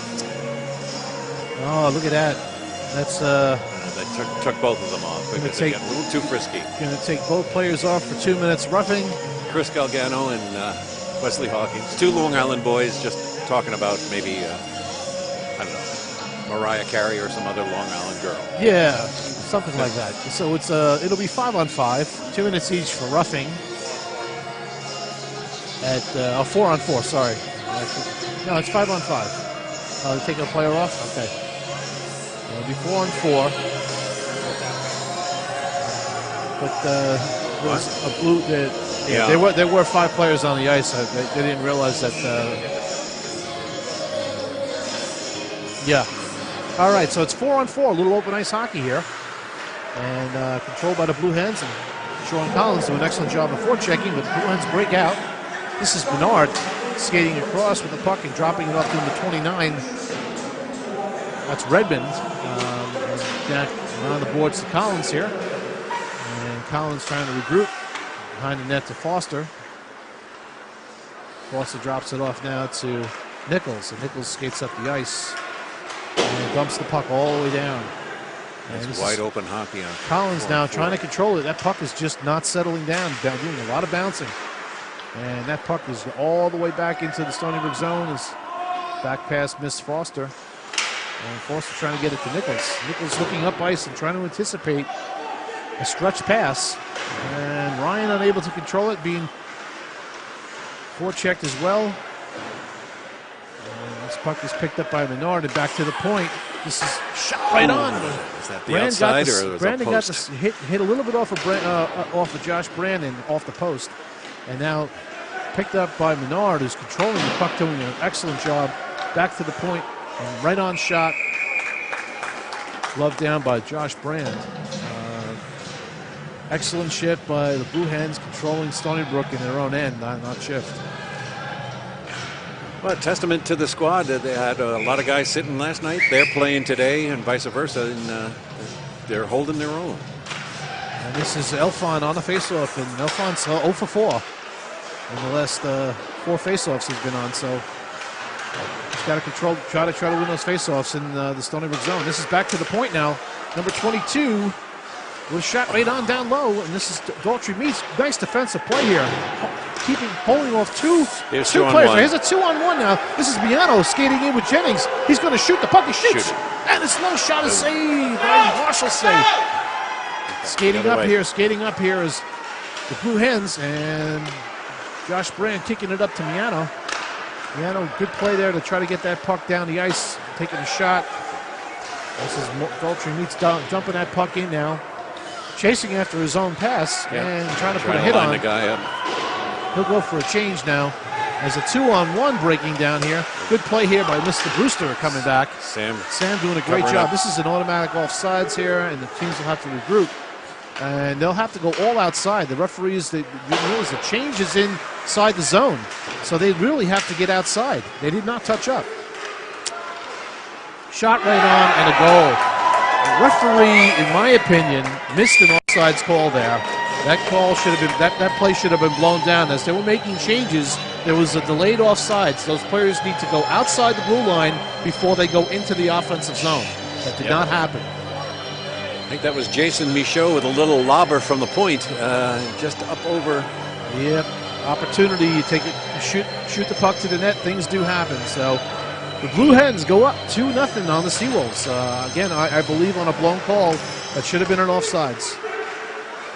Oh, look at that. That's... They took both of them off because they got a little too frisky. Going to take both players off for 2 minutes roughing. Chris Galgano and Wesley Hawkins. Two Long Island boys just talking about maybe, I don't know, Mariah Carey or some other Long Island girl. Yeah, something like that. So it's it'll be 5-on-5, 2 minutes each for roughing. At 4-on-4, sorry. No, it's 5-on-5. They're taking a player off? Okay. It'll be 4-on-4. But there was a blue. There were 5 players on the ice. They didn't realize that. All right, so it's 4-on-4. A little open ice hockey here, and controlled by the Blue Hens. And Sean Collins doing an excellent job of forechecking, but the Blue Hens break out. This is Bernard skating across with the puck and dropping it off to number 29. That's Redmond. Down around the boards to Collins here. And Collins trying to regroup behind the net to Foster. Foster drops it off now to Nichols. And Nichols skates up the ice and dumps the puck all the way down. It's wide open hockey on. Collins now trying to control it. That puck is just not settling down, doing a lot of bouncing. And that puck is all the way back into the Stony Brook zone. Is back past Miss Foster. And Foster trying to get it to Nichols. Nichols looking up ice and trying to anticipate a stretch pass. And Ryan unable to control it, being forechecked as well. And this puck is picked up by Menard and back to the point. This is shot right on. Is that the outside or was Brandon it got post? this hit a little bit off of Josh Brandon off the post, and now picked up by Menard, who's controlling the puck, doing an excellent job. Back to the point and right on shot. Glove down by Josh Brand. Excellent shift by the Blue Hens, controlling Stony Brook in their own end, not shift. Well, a testament to the squad that they had a lot of guys sitting last night. They're playing today and vice versa, and they're holding their own. And this is Elfon on the faceoff, and Elfon's 0 for 4 in the last 4 faceoffs he's been on. So he's got to try to win those faceoffs in the Stony Brook zone. This is back to the point now. Number 22 was shot right on down low, and this is Daltrey Meats. Nice defensive play here, holding off two players. Here's a 2-on-1 now. This is Miano skating in with Jennings. He's going to shoot the puck. He shoots, and this low shot is saved. Marshall save. Skating up here is the Blue Hens, and Josh Brand kicking it up to Miano. Miano, good play there to try to get that puck down the ice, taking a shot. This is Daltrey Meats jumping that puck in now, chasing after his own pass and trying to put a hit on the guy up. He'll go for a change now. As a 2-on-1 breaking down here. Good play here by Mr. Brewster coming back. Sam doing a great job. This is an automatic offsides here, and the teams will have to regroup. And they'll have to go all outside. The referees, they realize the change is inside the zone. So they really have to get outside. They did not touch up. Shot right on and a goal. The referee, in my opinion, missed an offsides call there. That call should have been, that play should have been blown down. As they were making changes, there was a delayed offsides. Those players need to go outside the blue line before they go into the offensive zone. That did not happen. I think that was Jason Michaud with a little lobber from the point, just up over. Yep, opportunity. You take it, shoot the puck to the net. Things do happen. So the Blue Hens go up 2-0 on the Seawolves. Again, I believe on a blown call that should have been an offsides.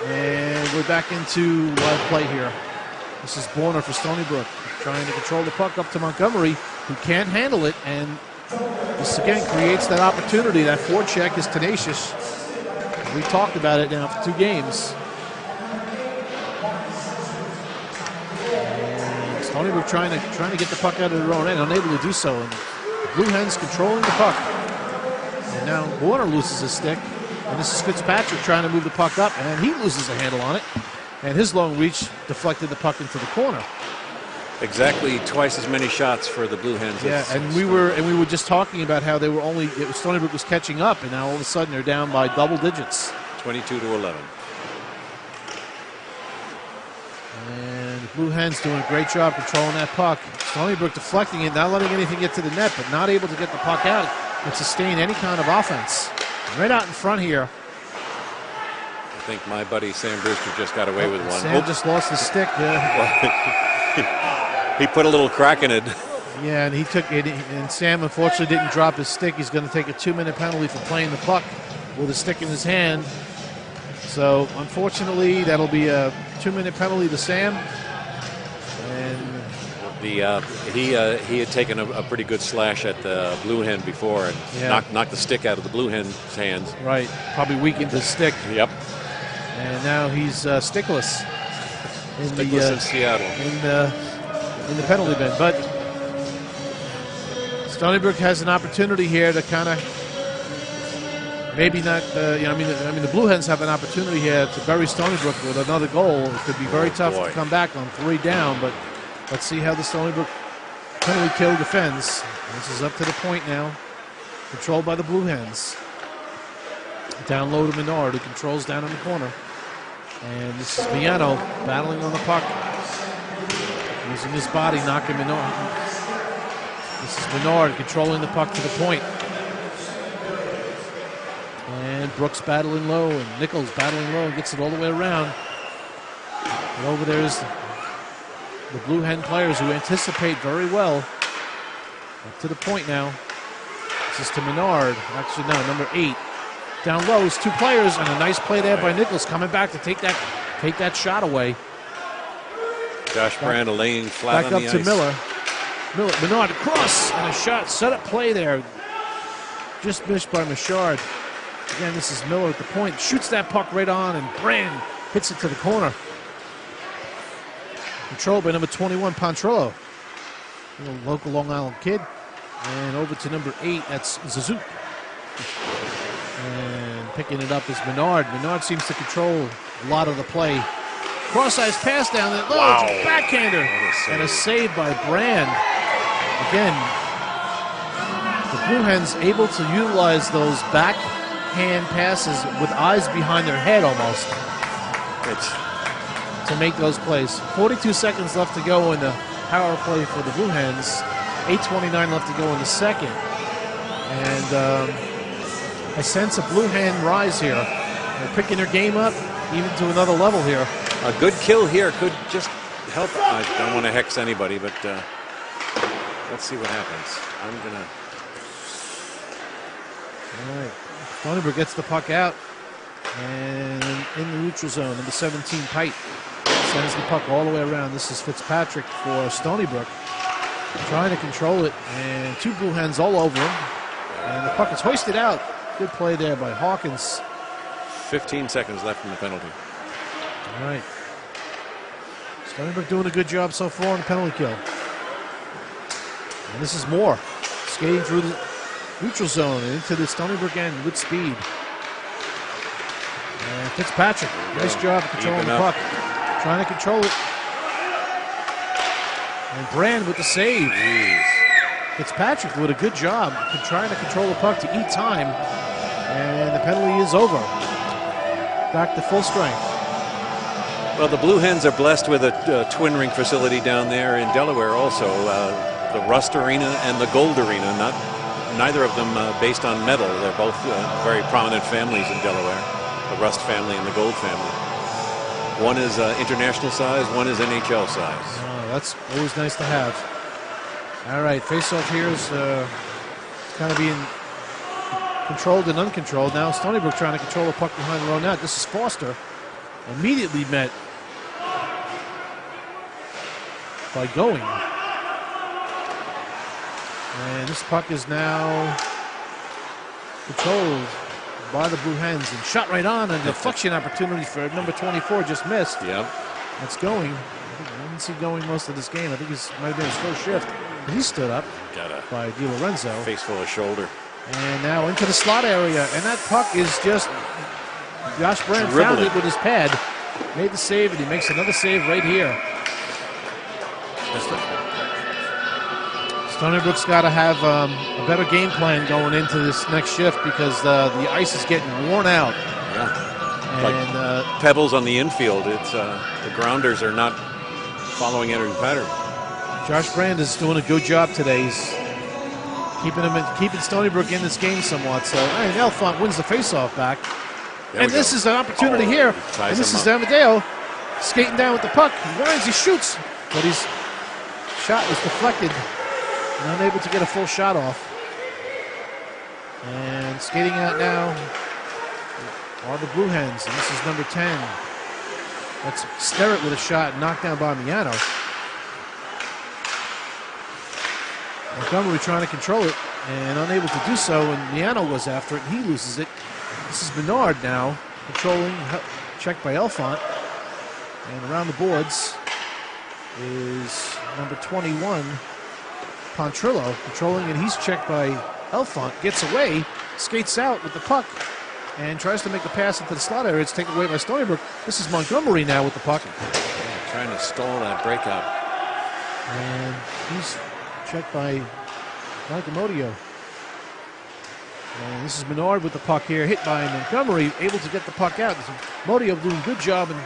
And we're back into live play here. This is Borner for Stony Brook, trying to control the puck up to Montgomery, who can't handle it. And this again creates that opportunity. That forecheck is tenacious. We talked about it now for 2 games. And Stony Brook trying to get the puck out of their own end, unable to do so. And the Blue Hens controlling the puck. And now Warner loses his stick. And this is Fitzpatrick trying to move the puck up, and he loses a handle on it. And his long reach deflected the puck into the corner. Exactly twice as many shots for the Blue Hens. Yeah, and we were just talking about how they were Stony Brook was catching up, and now all of a sudden they're down by double digits. 22-11. And the Blue Hens doing a great job controlling that puck. Stony Brook deflecting it, not letting anything get to the net, but not able to get the puck out and sustain any kind of offense. Right out in front here. I think my buddy Sam Brewster just got away with one. Sam just lost his stick there. He put a little crack in it. Yeah, and he took it, and Sam unfortunately didn't drop his stick. He's going to take a 2-minute penalty for playing the puck with a stick in his hand. So unfortunately, that'll be a 2-minute penalty to Sam. And he had taken a pretty good slash at the Blue Hen before and knocked the stick out of the Blue Hen's hands. Right, probably weakened his stick. Yep. And now he's stickless in Seattle. In the penalty bin. But Stony Brook has an opportunity here to kind of maybe not. The Blue Hens have an opportunity here to bury Stony Brook with another goal. It could be very tough to come back on 3 down, but let's see how the Stony Brook penalty kill defends. This is up to the point now, controlled by the Blue Hens. Down low to Menard, who controls down in the corner. And this is Miano battling on the puck. Using his body, knocking Menard. This is Menard controlling the puck to the point. And Brooks battling low and Nichols battling low and gets it all the way around. And over there's the Blue Hen players who anticipate very well. Up to the point now. This is to Menard. Actually, no, number 8. Down low is 2 players, and a nice play there by Nichols coming back to take that shot away. Josh Brand laying flat on the ice. Back up to Miller. Menard across, and a shot. Set up play there. Just missed by Machard. Again, this is Miller at the point. Shoots that puck right on, and Brand hits it to the corner. Controlled by number 21, Pontrillo. Local Long Island kid. And over to number 8, that's Zazuk. And picking it up is Menard. Menard seems to control a lot of the play. Cross-ice pass down that low. Wow. It's a backhander. And a save by Brand. Again, the Blue Hens able to utilize those backhand passes with eyes behind their head almost to make those plays. 42 seconds left to go in the power play for the Blue Hens. 8:29 left to go in the second. And I sense a Blue Hen rise here. They're picking their game up even to another level here. A good kill here could just help. I don't want to hex anybody, but let's see what happens. I'm going to... All right. Stony Brook gets the puck out. And in the neutral zone, number 17, Pite sends the puck all the way around. This is Fitzpatrick for Stony Brook. Trying to control it, and 2 Blue Hens all over him. And the puck is hoisted out. Good play there by Hawkins. 15 seconds left in the penalty. All right. Stony Brook doing a good job so far on the penalty kill. And this is Moore skating through the neutral zone and into the Stony Brook end with speed. And Fitzpatrick, nice job controlling the puck. Trying to control it. And Brand with the save. Jeez. Fitzpatrick with a good job trying to control the puck to eat time. And the penalty is over. Back to full strength. Well, the Blue Hens are blessed with a twin rink facility down there in Delaware also. The Rust Arena and the Gold Arena. Neither of them based on metal. They're both very prominent families in Delaware. The Rust family and the Gold family. One is international size, one is NHL size. That's always nice to have. All right, face-off here is kind of being controlled and uncontrolled. Now Stony Brook trying to control the puck behind their own net. This is Foster. Immediately met by Going. And this puck is now controlled by the Blue Hens and shot right on, and deflection opportunity for number 24 just missed. Yep. That's Going. I didn't see Going most of this game. I think it might have been his first shift. But he stood up by Di Lorenzo. Face full of shoulder. And now into the slot area. And that puck is just... Josh Brand found it with his pad. Made the save, and he makes another save right here. Stony Brook's got to have a better game plan going into this next shift because the ice is getting worn out. Yeah. And like pebbles on the infield. It's the grounders are not following any pattern. Josh Brand is doing a good job today. He's keeping Stony Brook in this game somewhat. So, and Elfont wins the faceoff back. And this is an opportunity here. And this is Amadeo skating down with the puck. He winds, he shoots, but his shot is deflected and unable to get a full shot off. And skating out now are the Blue Hens, and this is number 10. That's Sterrett with a shot knocked down by Miano. Montgomery trying to control it and unable to do so, and Miano goes after it and he loses it. This is Menard now controlling, checked by Elfont. And around the boards is number 21, Pontrillo, controlling, and he's checked by Elfont. Gets away, skates out with the puck, and tries to make a pass into the slot area. It's taken away by Stony Brook. This is Montgomery now with the puck. Yeah, trying to stall that breakout. And he's checked by Mike Amodio. And this is Menard with the puck here, hit by Montgomery, able to get the puck out. Amodio doing a good job in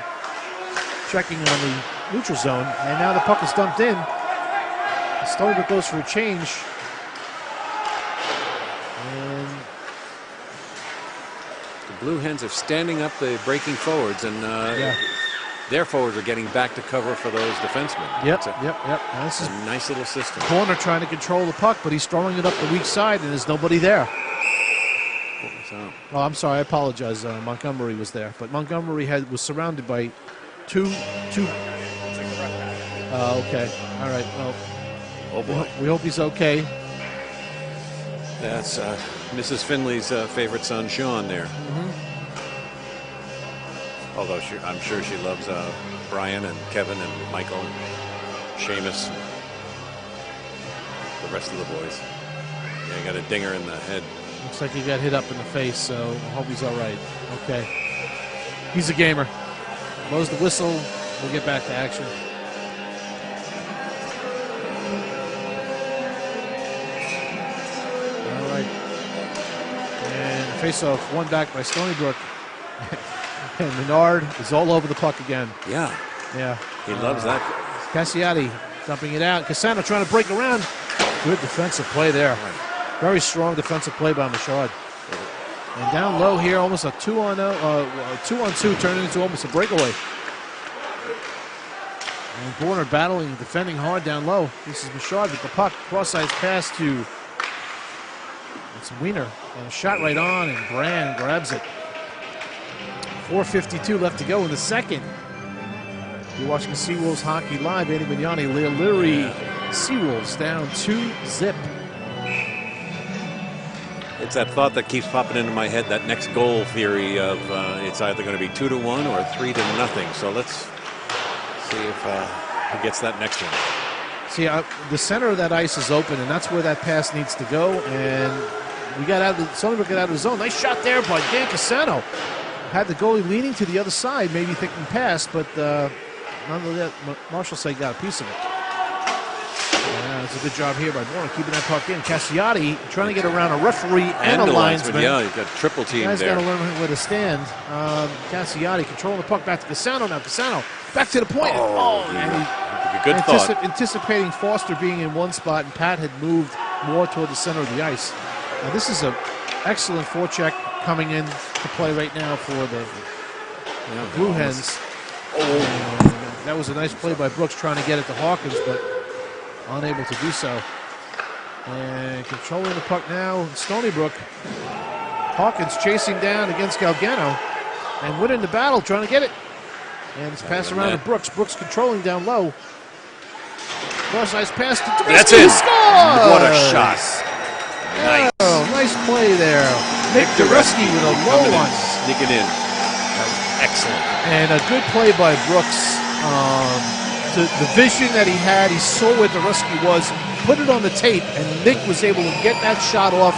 checking on the neutral zone. And now the puck is dumped in. Stony Brook goes for a change. And The Blue Hens are standing up the breaking forwards, and their forwards are getting back to cover for those defensemen. Yep. This is a nice little system. Corner trying to control the puck, but he's throwing it up the weak side, and there's nobody there. So. Oh, I'm sorry. I apologize. Montgomery was there, but Montgomery was surrounded by two. Okay. All right. Well. Oh boy. We hope he's okay. That's Mrs. Finley's favorite son, Sean. There. Although I'm sure she loves Brian and Kevin and Michael, and Seamus, and the rest of the boys. Yeah, he got a dinger in the head. Looks like he got hit up in the face, so I hope he's all right. Okay. He's a gamer. Blows the whistle. We'll get back to action. All right. And face-off, one back by Stony Brook. And Menard is all over the puck again. Yeah. He loves that. Cassiotti dumping it out. Cassano trying to break around. Good defensive play there. Very strong defensive play by Michaud. And down low here, almost a 2-on-2 turning into almost a breakaway. And Borner battling, defending hard down low. This is Michaud with the puck. Cross-ice pass to Wiener. And a shot right on, and Brand grabs it. 4:52 left to go in the second. You're watching Seawolves Hockey Live. Andy Mignani, Leah Leary. Seawolves down 2-0. It's that thought that keeps popping into my head, that next goal theory of it's either going to be 2-1 or 3-0. So let's see if he gets that next one. See, the center of that ice is open, and that's where that pass needs to go. And we got out. Stony Brook got out of the zone. Nice shot there by Dan Cassano. Had the goalie leaning to the other side, maybe thinking pass, but nonetheless, Marshall said got a piece of it. That's a good job here by Born keeping that puck in. Cassiotti trying to get around a referee and a linesman. Yeah, he's got triple team there. Guy's got to learn where to stand. Cassiotti controlling the puck back to Cassano now. Cassano back to the point. Good thought. Anticipating Foster being in one spot, and Pat had moved more toward the center of the ice. Now this is an excellent forecheck coming in to play right now for the Blue Hens. That was a nice play by Brooks trying to get it to Hawkins, but unable to do so. And controlling the puck now, Stony Brook. Hawkins chasing down against Galgano and winning the battle, trying to get it. And it's passed around to Brooks. Brooks controlling down low. Cross-ice pass to Trubisky. That's it. Scores! What a shot. Nice. Oh, nice play there. Nick Trubisky with a low one. Sneaking in. That was excellent. And a good play by Brooks. The vision that he had, he saw where Trubisky was, put it on the tape, and Nick was able to get that shot off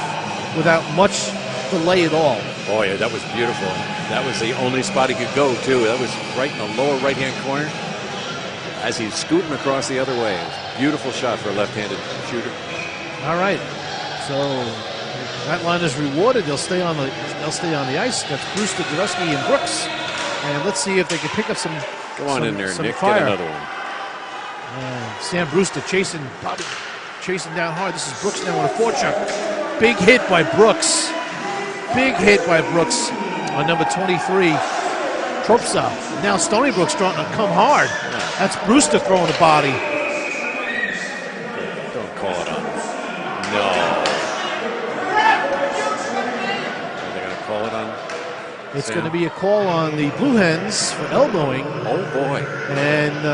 without much delay at all. Oh, yeah, that was beautiful. That was the only spot he could go, too. That was right in the lower right-hand corner as he's scooting across the other way. It was a beautiful shot for a left-handed shooter. All right. So that line is rewarded. They'll stay on the ice. That's Brewster, Trubisky, and Brooks. And let's see if they can pick up some in there, Nick. Fire. Get another one. Sam Brewster chasing down hard. This is Brooks now on a forecheck. Big hit by Brooks. Big hit by Brooks on number 23, Tropsa. Now Stony Brook's starting to come hard. That's Brewster throwing the body. Don't call it on. No. Are they going to call it on? It's going to be a call on the Blue Hens for elbowing. Oh, boy. And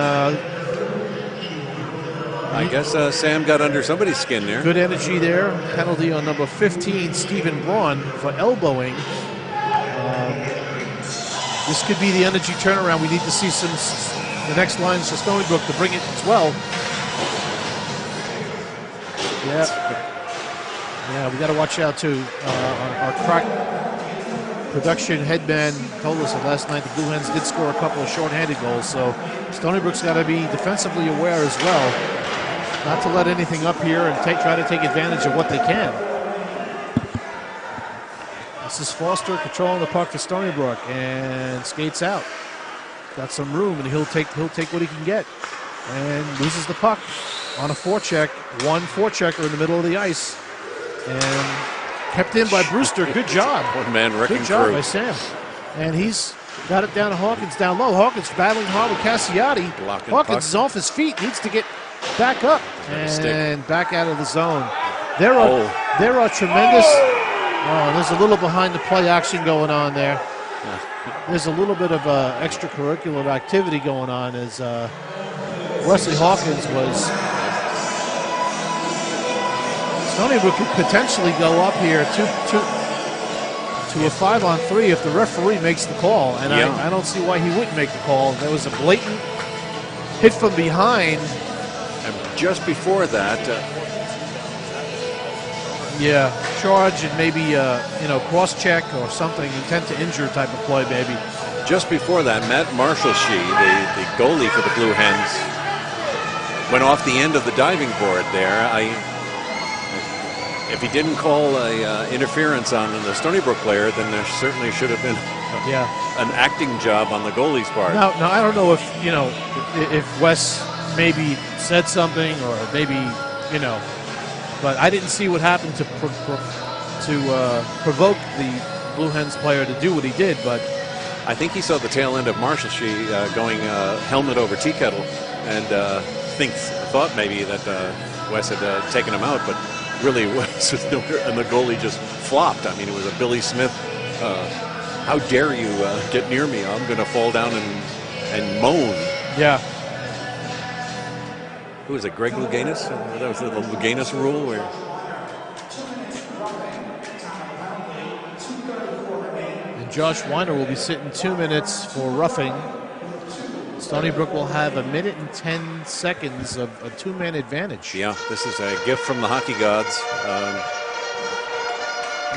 I guess Sam got under somebody's skin there. Good energy there. Penalty on number 15, Stephen Braun, for elbowing. This could be the energy turnaround. We need to see the next lines for Stony Brook to bring it as well. Yeah, we got to watch out too. Our crack production headman told us that last night the Blue Hens did score a couple of shorthanded goals, so Stony Brook's got to be defensively aware as well, not to let anything up here and try to take advantage of what they can. This is Foster controlling the puck for Stony Brook and skates out. Got some room, and he'll take what he can get, and loses the puck on a forecheck. One forechecker in the middle of the ice, and Kept in by Brewster. Good job. One-man wrecking Good job crew. by Sam. And he's got it down to Hawkins down low. Hawkins battling hard with Cassiotti. Blocking Hawkins puck. is off his feet. Needs to get back up Stick. and back out of the zone. There are tremendous. Oh, there's a little behind the play action going on there. There's a little bit of extracurricular activity going on as Wesley Hawkins was. Stony Brook could potentially go up here to a 5-on-3 if the referee makes the call, and I don't see why he wouldn't make the call. There was a blatant hit from behind. And just before that, charge and maybe cross check or something, intent to injure type of play, maybe. just before that, Matt Marshallshee, the goalie for the Blue Hens, went off the end of the diving board there. If he didn't call a interference on the Stony Brook player, then there certainly should have been an acting job on the goalie's part. Now I don't know if Wes maybe said something or maybe but I didn't see what happened to provoke the Blue Hens player to do what he did. But I think he saw the tail end of Marshallshee going helmet over tea kettle, and thought maybe that Wes had taken him out, but really Wes was nowhere, and the goalie just flopped. I mean, it was a Billy Smith. How dare you get near me? I'm going to fall down and moan. Yeah. Who was it? Greg Louganis? That was the Louganis rule, where. Josh Weiner will be sitting 2 minutes for roughing. Stony Brook will have 1 minute and 10 seconds of a two-man advantage. Yeah, this is a gift from the hockey gods.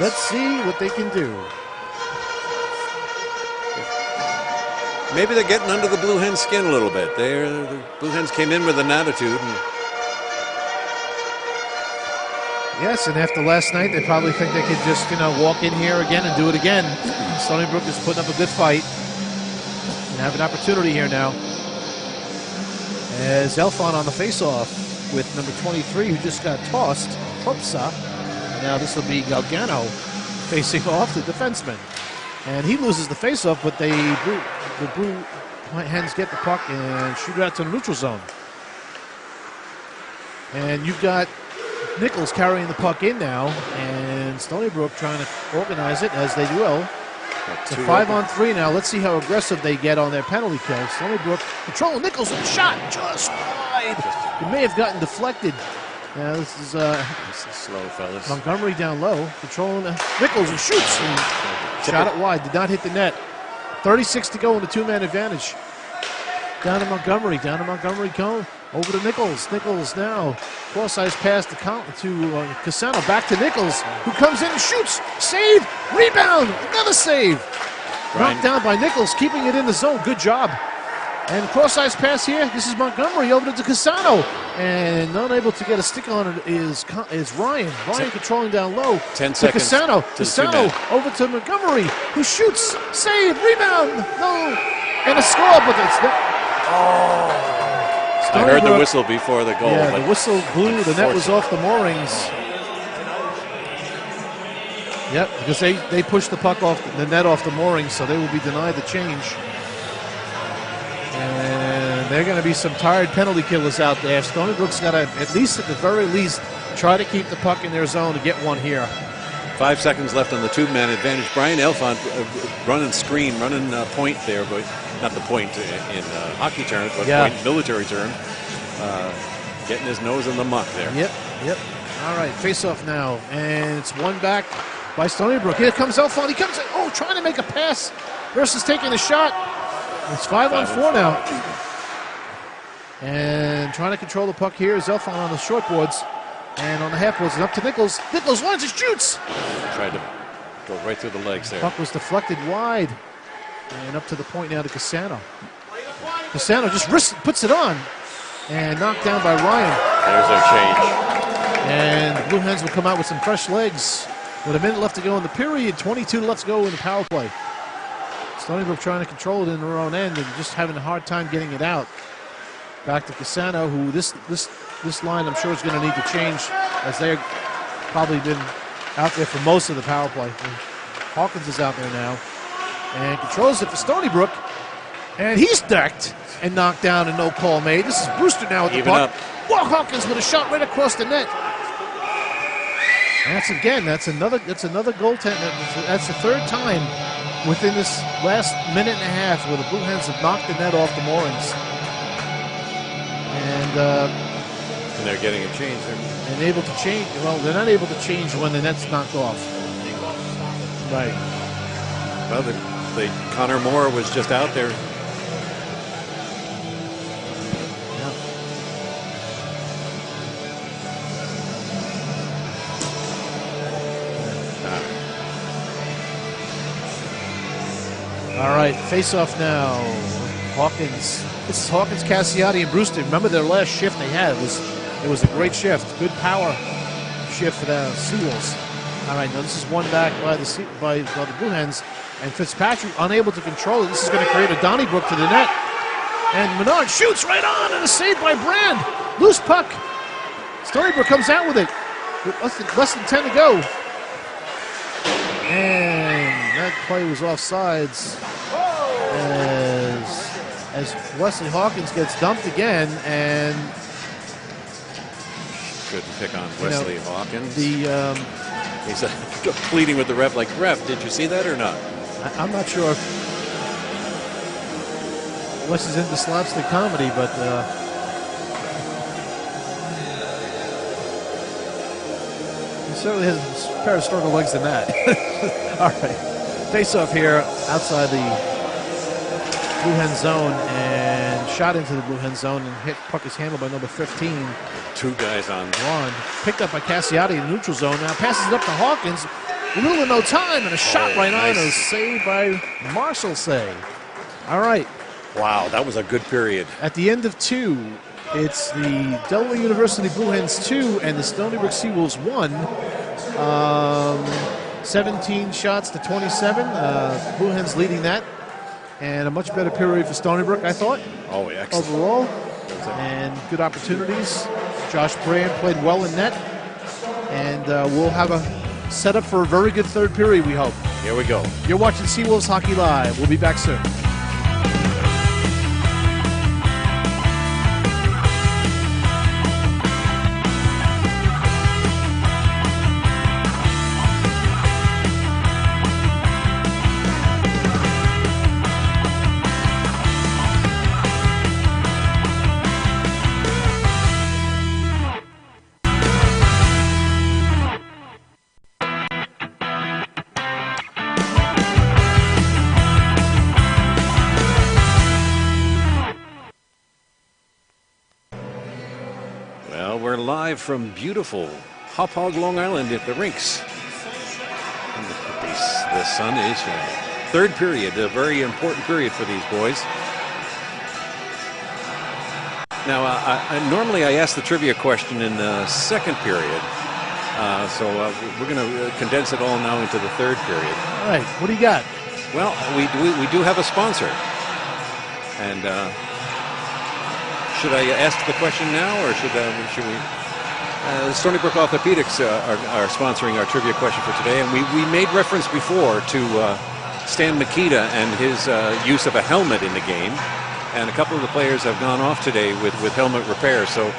Let's see what they can do. Maybe they're getting under the Blue Hens' skin a little bit. The Blue Hens came in with an attitude. Yes, and after last night, they probably think they could just, walk in here again and do it again. Stony Brook is putting up a good fight and have an opportunity here now. As Elfon on the faceoff with number 23, who just got tossed, Hopsa. Now this will be Galgano facing off the defenseman. And he loses the faceoff, but the Blue Hens get the puck and shoot it out to the neutral zone. And you've got Nichols carrying the puck in now, and Stony Brook trying to organize it as they will. It's a 5-on-3 now. Let's see how aggressive they get on their penalty kill. Stony Brook controlling Nichols with a shot just wide. It may have gotten deflected. Now this is slow, fellas. Montgomery down low, controlling Nichols, who shoots. And shot it wide, did not hit the net. 36 to go in the two-man advantage. Down to Montgomery go over to Nichols. Nichols now cross-ice pass to Casano. Back to Nichols, who comes in and shoots. Save, rebound, another save. Knocked down by Nichols, keeping it in the zone. Good job. And cross-ice pass here. This is Montgomery over to Casano, and unable to get a stick on it is Ryan. Ryan controlling down low. 10 seconds. Casano. Casano over to Montgomery, who shoots. Save, rebound, no, and a score. But it's I heard the whistle before the goal. Yeah, the whistle blew. The net was off the moorings. Yep, because they pushed the puck off the net off the moorings, so they will be denied the change. And there are going to be some tired penalty killers out there. Stony Brook's got to, at the very least, try to keep the puck in their zone to get one here. 5 seconds left on the two-man advantage. Brian Elfont running screen, running point there, but not the point in hockey terms, but point in military terms. Getting his nose in the muck there. Yep. All right, face-off now, and it's one back by Stony Brook. Here comes Elfont. He comes in, trying to make a pass versus taking a shot. It's 5-on-4 now. And trying to control the puck here is Elfont on the short boards. And on the half boards, up to Nichols. Nichols runs and shoots. Tried to go right through the legs there. Puck was deflected wide. And up to the point now to Casano. Casano just puts it on. And knocked down by Ryan. There's their change. And the Blue Hens will come out with some fresh legs. With a minute left to go in the period, 22 left to go in the power play. Stony Brook trying to control it in their own end and just having a hard time getting it out. Back to Casano, who this line I'm sure is going to need to change, as they've probably been out there for most of the power play. Hawkins is out there now and controls it for Stony Brook. And he's decked and knocked down and no call made. This is Brewster now with the puck. Whoa, Hawkins with a shot right across the net. And that's another goaltender. That's the third time within this last minute and a half where the Blue Hens have knocked the net off the moorings. And they're getting a change. And able to change. Well, they're not able to change when the net's knocked off. Right. Well, Connor Moore was just out there. All right, face-off now. Hawkins. This is Hawkins, Cassiotti, and Brewster. Remember their last shift they had it was a great shift, good power shift for the Seawolves. All right, now this is won back by the Blue Hens, and Fitzpatrick unable to control it. This is going to create a Donnybrook to the net, and Menard shoots right on, and a save by Brand. Loose puck. Stony Brook comes out with it. With less than 10 to go. And that play was offsides as Wesley Hawkins gets dumped again, and couldn't pick on Wesley Hawkins. He's pleading with the ref, like, ref, did you see that or not? I'm not sure if Wes is into slapstick comedy, but he certainly has a pair of stronger legs than that. All right. Face-off here outside the Blue Hen zone, and shot into the Blue Hen zone, and puck is handled by number 15. Two guys on one. Picked up by Cassiotti in the neutral zone. Now passes it up to Hawkins. A little to no time, and a shot right on. A save by Marshall. All right. Wow, that was a good period. At the end of 2, it's the Delaware University Blue Hens 2 and the Stony Brook Seawolves 1. 17 shots to 27. Blue Hens leading that. And a much better period for Stony Brook, I thought. Oh, excellent. Overall. And good opportunities. Josh Brand played well in net. And we'll have a setup for a very good third period, we hope. Here we go. You're watching Seawolves Hockey Live. We'll be back soon. Live from beautiful Hop Hog, Long Island at the rinks. And the sun is shining. Third period, a very important period for these boys. Now, normally I ask the trivia question in the second period, so we're going to condense it all now into the third period. All right, what do you got? Well, we do have a sponsor, and should I ask the question now, or should we? Stony Brook Orthopedics are sponsoring our trivia question for today, and we made reference before to Stan Mikita and his use of a helmet in the game, and a couple of the players have gone off today with helmet repair, so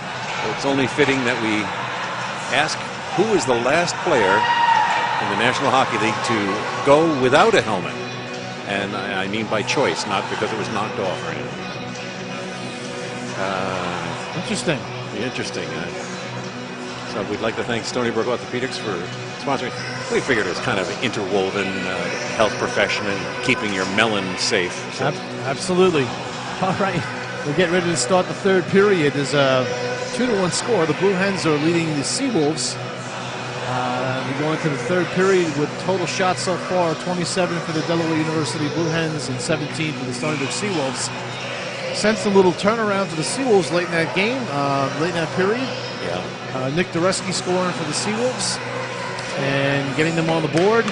it's only fitting that we ask who is the last player in the National Hockey League to go without a helmet, and I mean by choice, not because it was knocked off or anything. Interesting. Interesting. So we'd like to thank Stony Brook Orthopedics for sponsoring. We figured it was kind of interwoven health profession and keeping your melon safe. So. Absolutely. All right. We're getting ready to start the third period. There's a 2-1 score. The Blue Hens are leading the Seawolves. We go into the third period with total shots so far, 27 for the Delaware University Blue Hens and 17 for the Stony Brook Seawolves. Sensed a little turnaround for the Seawolves late in that game, late in that period. Yeah. Nick Dureski scoring for the Seawolves and getting them on the board.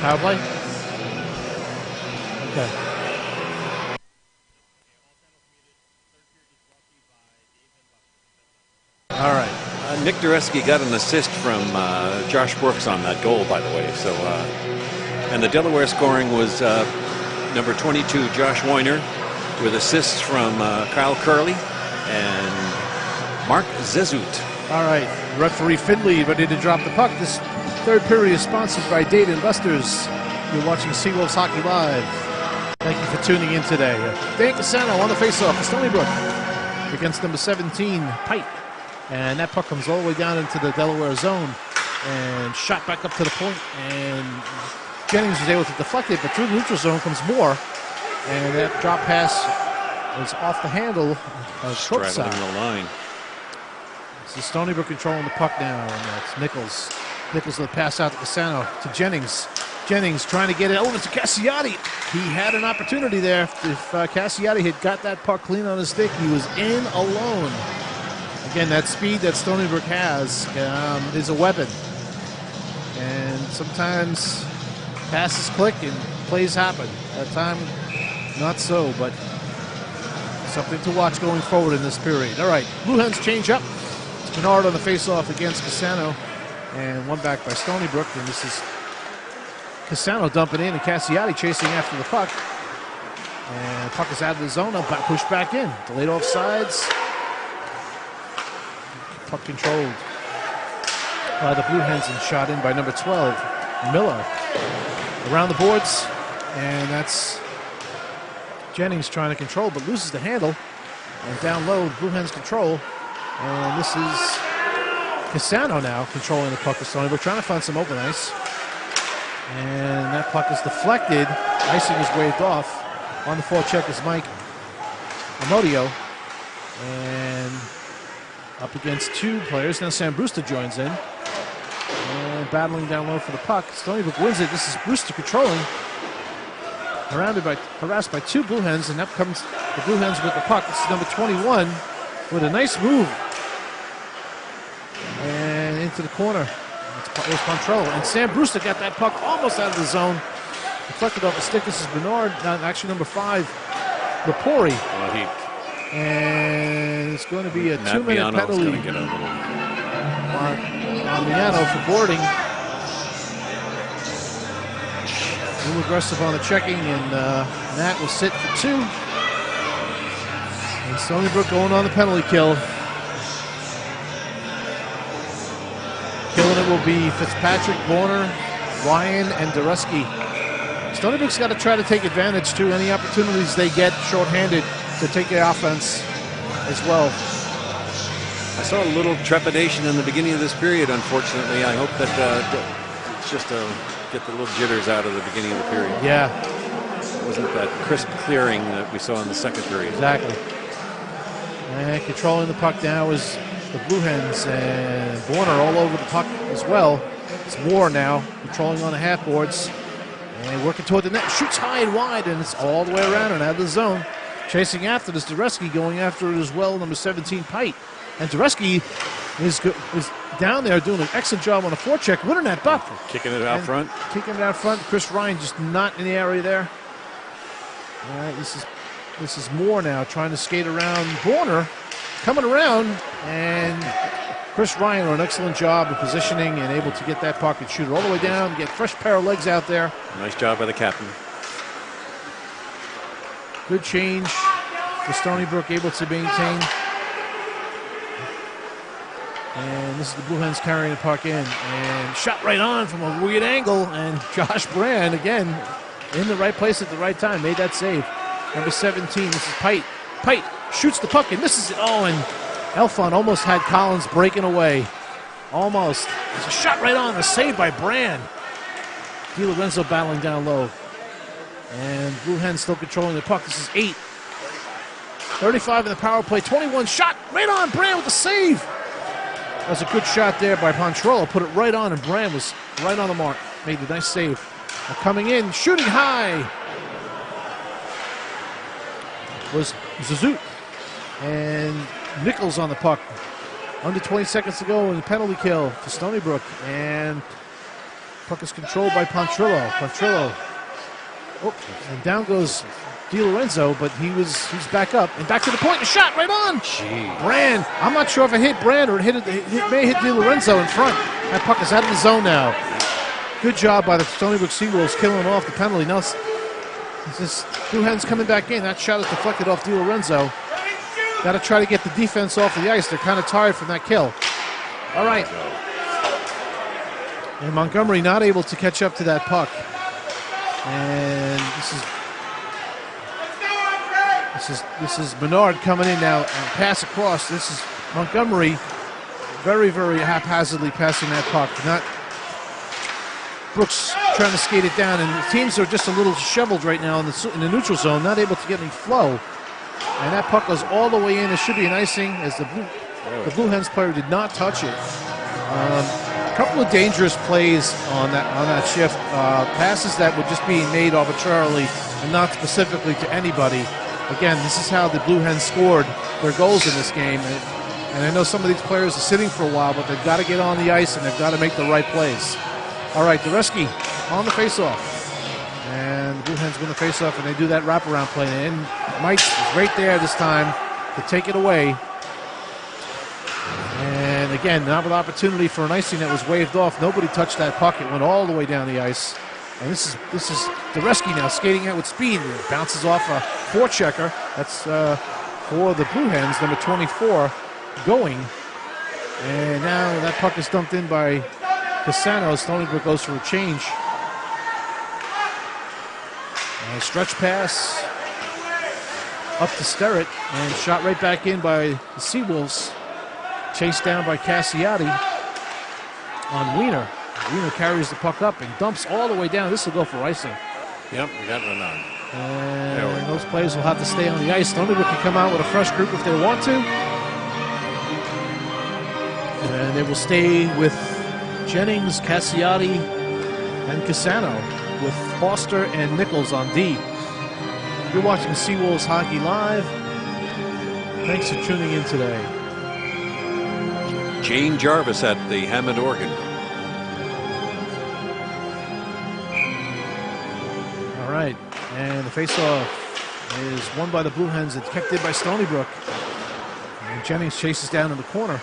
Power play? Okay. Nick Dureski got an assist from Josh Brooks on that goal, by the way. So, and the Delaware scoring was number 22, Josh Weiner, with assists from Kyle Curley and Mark Zezut. All right, referee Finley ready to drop the puck. This third period is sponsored by Dave & Buster's. You're watching Seawolves Hockey Live. Thank you for tuning in today. Dan Casano on the faceoff for Stony Brook against number 17, Pite. And that puck comes all the way down into the Delaware zone and shot back up to the point. And Jennings was able to deflect it, but through the neutral zone comes Moore. And that drop pass was off the handle of short side. Straddling the line. So Stony Brook controlling the puck now, and that's Nichols. Nichols with a pass out to Casano to Jennings. Jennings trying to get it over to Cassiati. He had an opportunity there. If Cassiati had got that puck clean on his stick, he was in alone. Again, that speed that Stony Brook has is a weapon. And sometimes passes click and plays happen. That time, not so, but something to watch going forward in this period. All right, Blue Hens change up. It's Bernard on the face-off against Casano, and one back by Stony Brook. And this is Casano dumping in, and Cassiati chasing after the puck. And the puck is out of the zone, pushed back in. Delayed offsides. Puck controlled by the Blue Hens and shot in by number 12, Miller. Around the boards, and that's Jennings trying to control, but loses the handle. And down low, Blue Hens control. And this is Casano now controlling the puck for Stony Brook, trying to find some open ice. And that puck is deflected. Icing is waved off. On the forecheck is Mike Amodio. And up against two players. Now Sam Brewster joins in. And battling down low for the puck. Stony Brook wins it. This is Brewster controlling. Harassed by two Blue Hens, and up comes the Blue Hens with the puck. This is number 21 with a nice move. And into the corner. It was Pontrello. And Sam Brewster got that puck almost out of the zone. Deflected off the stick. This is Bernard. Actually, number 5, Lepori. And it's going to be a 2-minute penalty get a little on Miano for boarding. A little aggressive on the checking, and Matt will sit for 2. And Stony Brook going on the penalty kill. Killing it will be Fitzpatrick, Warner, Ryan, and Dureski. Stony Brook's got to try to take advantage to any opportunities they get shorthanded to take the offense as well. I saw a little trepidation in the beginning of this period, unfortunately. I hope that it's just to get the little jitters out of the beginning of the period. Yeah. It wasn't that crisp clearing that we saw in the second period. Exactly. And controlling the puck now is the Blue Hens, and Warner all over the puck as well. It's Moore now controlling on the half boards and working toward the net. Shoots high and wide, and it's all the way around and out of the zone. Chasing after this, Dureski going after it as well, number 17, Pite. And Dureski is down there doing an excellent job on the forecheck, winning that puck. Kicking it out front. Kicking it out front. Chris Ryan just not in the area there. All right, this is Moore now trying to skate around Warner. Coming around, and Chris Ryan doing an excellent job of positioning and able to get that puck and shoot it all the way down, get a fresh pair of legs out there. Nice job by the captain. Good change for Stony Brook, able to maintain. And this is the Blue Hens carrying the puck in. And shot right on from a weird angle. And Josh Brand, again, in the right place at the right time, made that save. Number 17, this is Pite. Pite shoots the puck and misses it. Oh, and Elfon almost had Collins breaking away. Almost. It's a shot right on. A save by Brand. Di Lorenzo battling down low. And Blue Hens still controlling the puck. This is 8. 35 in the power play. 21 shot right on. Brand with the save. That was a good shot there by Pontrello. Put it right on, and Brand was right on the mark. Made a nice save. Now coming in, shooting high was Zezut. And Nichols on the puck. Under 20 seconds to go in the penalty kill for Stony Brook. And puck is controlled by Pontrello. Pontrello Oh, and down goes Di Lorenzo, but he's back up and back to the point and shot right on. Brand. I'm not sure if it hit Brand or it may hit Di Lorenzo in front. That puck is out of the zone now. Good job by the Stony Brook Seawolves killing off the penalty. Now this Blue Hens coming back in. That shot is deflected off Di Lorenzo. Got to try to get the defense off of the ice. They're kind of tired from that kill. All right. And Montgomery not able to catch up to that puck. And this is Menard coming in now and pass across. This is Montgomery very, very haphazardly passing that puck. Not Brooks trying to skate it down, and the teams are just a little shoveled right now in the neutral zone, not able to get any flow. And that puck goes all the way in. It should be an icing as the Blue Hens player did not touch it. A couple of dangerous plays on that shift. Passes that were just being made arbitrarily and not specifically to anybody. Again, this is how the Blue Hens scored their goals in this game. And I know some of these players are sitting for a while, but they've got to get on the ice and they've got to make the right plays. All right, Dereski on the faceoff. And the Blue Hens win the faceoff, and they do that wraparound play. And Mike is right there this time to take it away. And again, another opportunity for an icing that was waved off. Nobody touched that puck. It went all the way down the ice. And this is Dereski now skating out with speed. It bounces off a forechecker. That's for the Blue Hens, number 24, going. And now that puck is dumped in by Cassano. Stony Brook goes for a change. And a stretch pass up to Sterrett and shot right back in by the Seawolves. Chased down by Cassiati on Wiener. Wiener carries the puck up and dumps all the way down. This will go for icing. Yep, we got one on. And those players will have to stay on the ice. Stony Brook can come out with a fresh group if they want to. And they will stay with Jennings, Cassiati, and Cassano, with Foster and Nichols on D. You're watching Seawolves Hockey Live. Thanks for tuning in today. Jane Jarvis at the Hammond organ. All right, and the faceoff is won by the Blue Hens and kept in by Stony Brook. And Jennings chases down in the corner.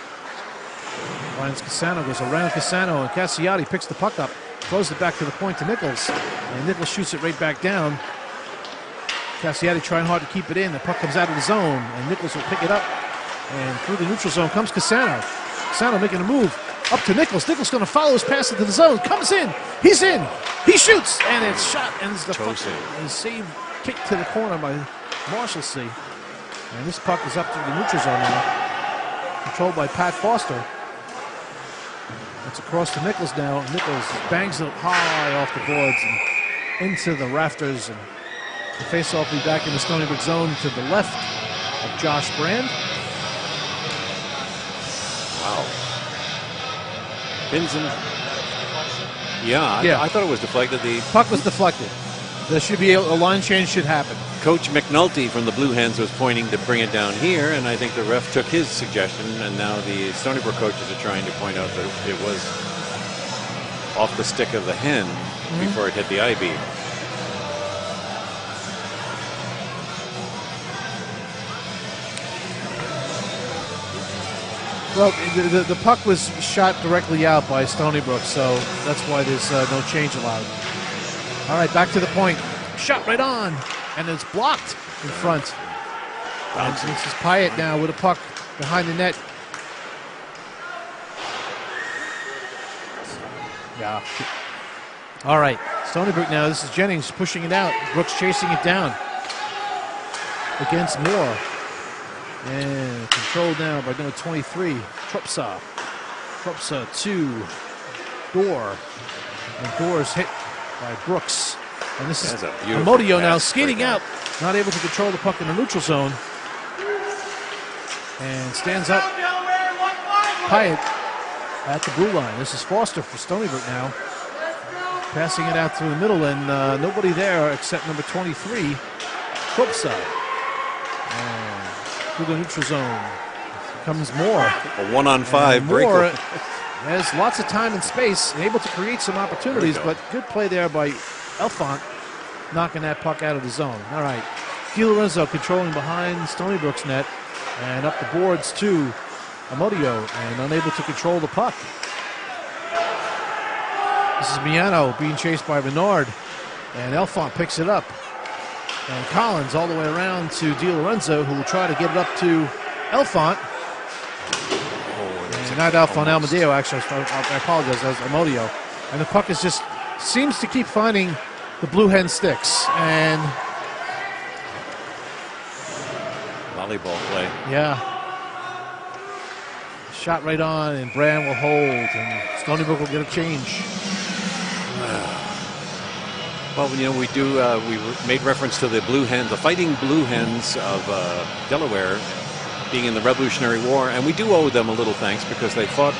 Ryan Cassano goes around Cassano, and Cassiati picks the puck up, throws it back to the point to Nichols, and Nichols shoots it right back down. Cassiati trying hard to keep it in. The puck comes out of the zone, and Nichols will pick it up, and through the neutral zone comes Cassano. Cassano making a move up to Nichols. Nichols going to follow his pass into the zone. Comes in. He's in. He shoots, and it's shot, and it's the puck is saved, kicked to the corner by Marshalsea. And this puck is up to the neutral zone now, controlled by Pat Foster. It's across to Nichols now. Nichols bangs it high off the boards and into the rafters. And the faceoff will be back in the Stony Brook zone to the left of Josh Brand. Wow. Pinson. Yeah, I thought it was deflected. The puck was deflected. There should be a line change should happen. Coach McNulty from the Blue Hens was pointing to bring it down here, and I think the ref took his suggestion, and now the Stony Brook coaches are trying to point out that it was off the stick of the hen before it hit the I-beam. Well, the puck was shot directly out by Stony Brook, so that's why there's no change allowed. All right, back to the point. Shot right on, and it's blocked in front. And this is Pyatt now with a puck behind the net. Yeah. All right, Stony Brook now. This is Jennings pushing it out. Brooks chasing it down against Moore. And controlled now by number 23, Trupsa. Trupsa to Dorr. And Dorr is hit by Brooks. And this is Amodio now skating out, not able to control the puck in the neutral zone. And stands up Pyatt at the blue line. This is Foster for Stony Brook now. Passing it out through the middle, and nobody there except number 23, Trupsa. And through the neutral zone comes Moore. A 1-on-5 break. Moore has lots of time and space and able to create some opportunities, but good play there by Elfont. knocking that puck out of the zone. All right. DiLorenzo controlling behind Stony Brook's net and up the boards to Amodio and unable to control the puck. This is Miano being chased by Bernard, and Elfont picks it up. And Collins all the way around to DiLorenzo, who will try to get it up to Elfont. And not Elfont, Almadeo, actually. I apologize, that was Amodio. And the puck is just seems to keep finding the Blue Hen sticks. And volleyball play. Yeah. Shot right on, and Brand will hold, and Stony Brook will get a change. Well, you know, we made reference to the Blue Hens, the Fighting Blue Hens of Delaware being in the Revolutionary War, and we do owe them a little thanks because they fought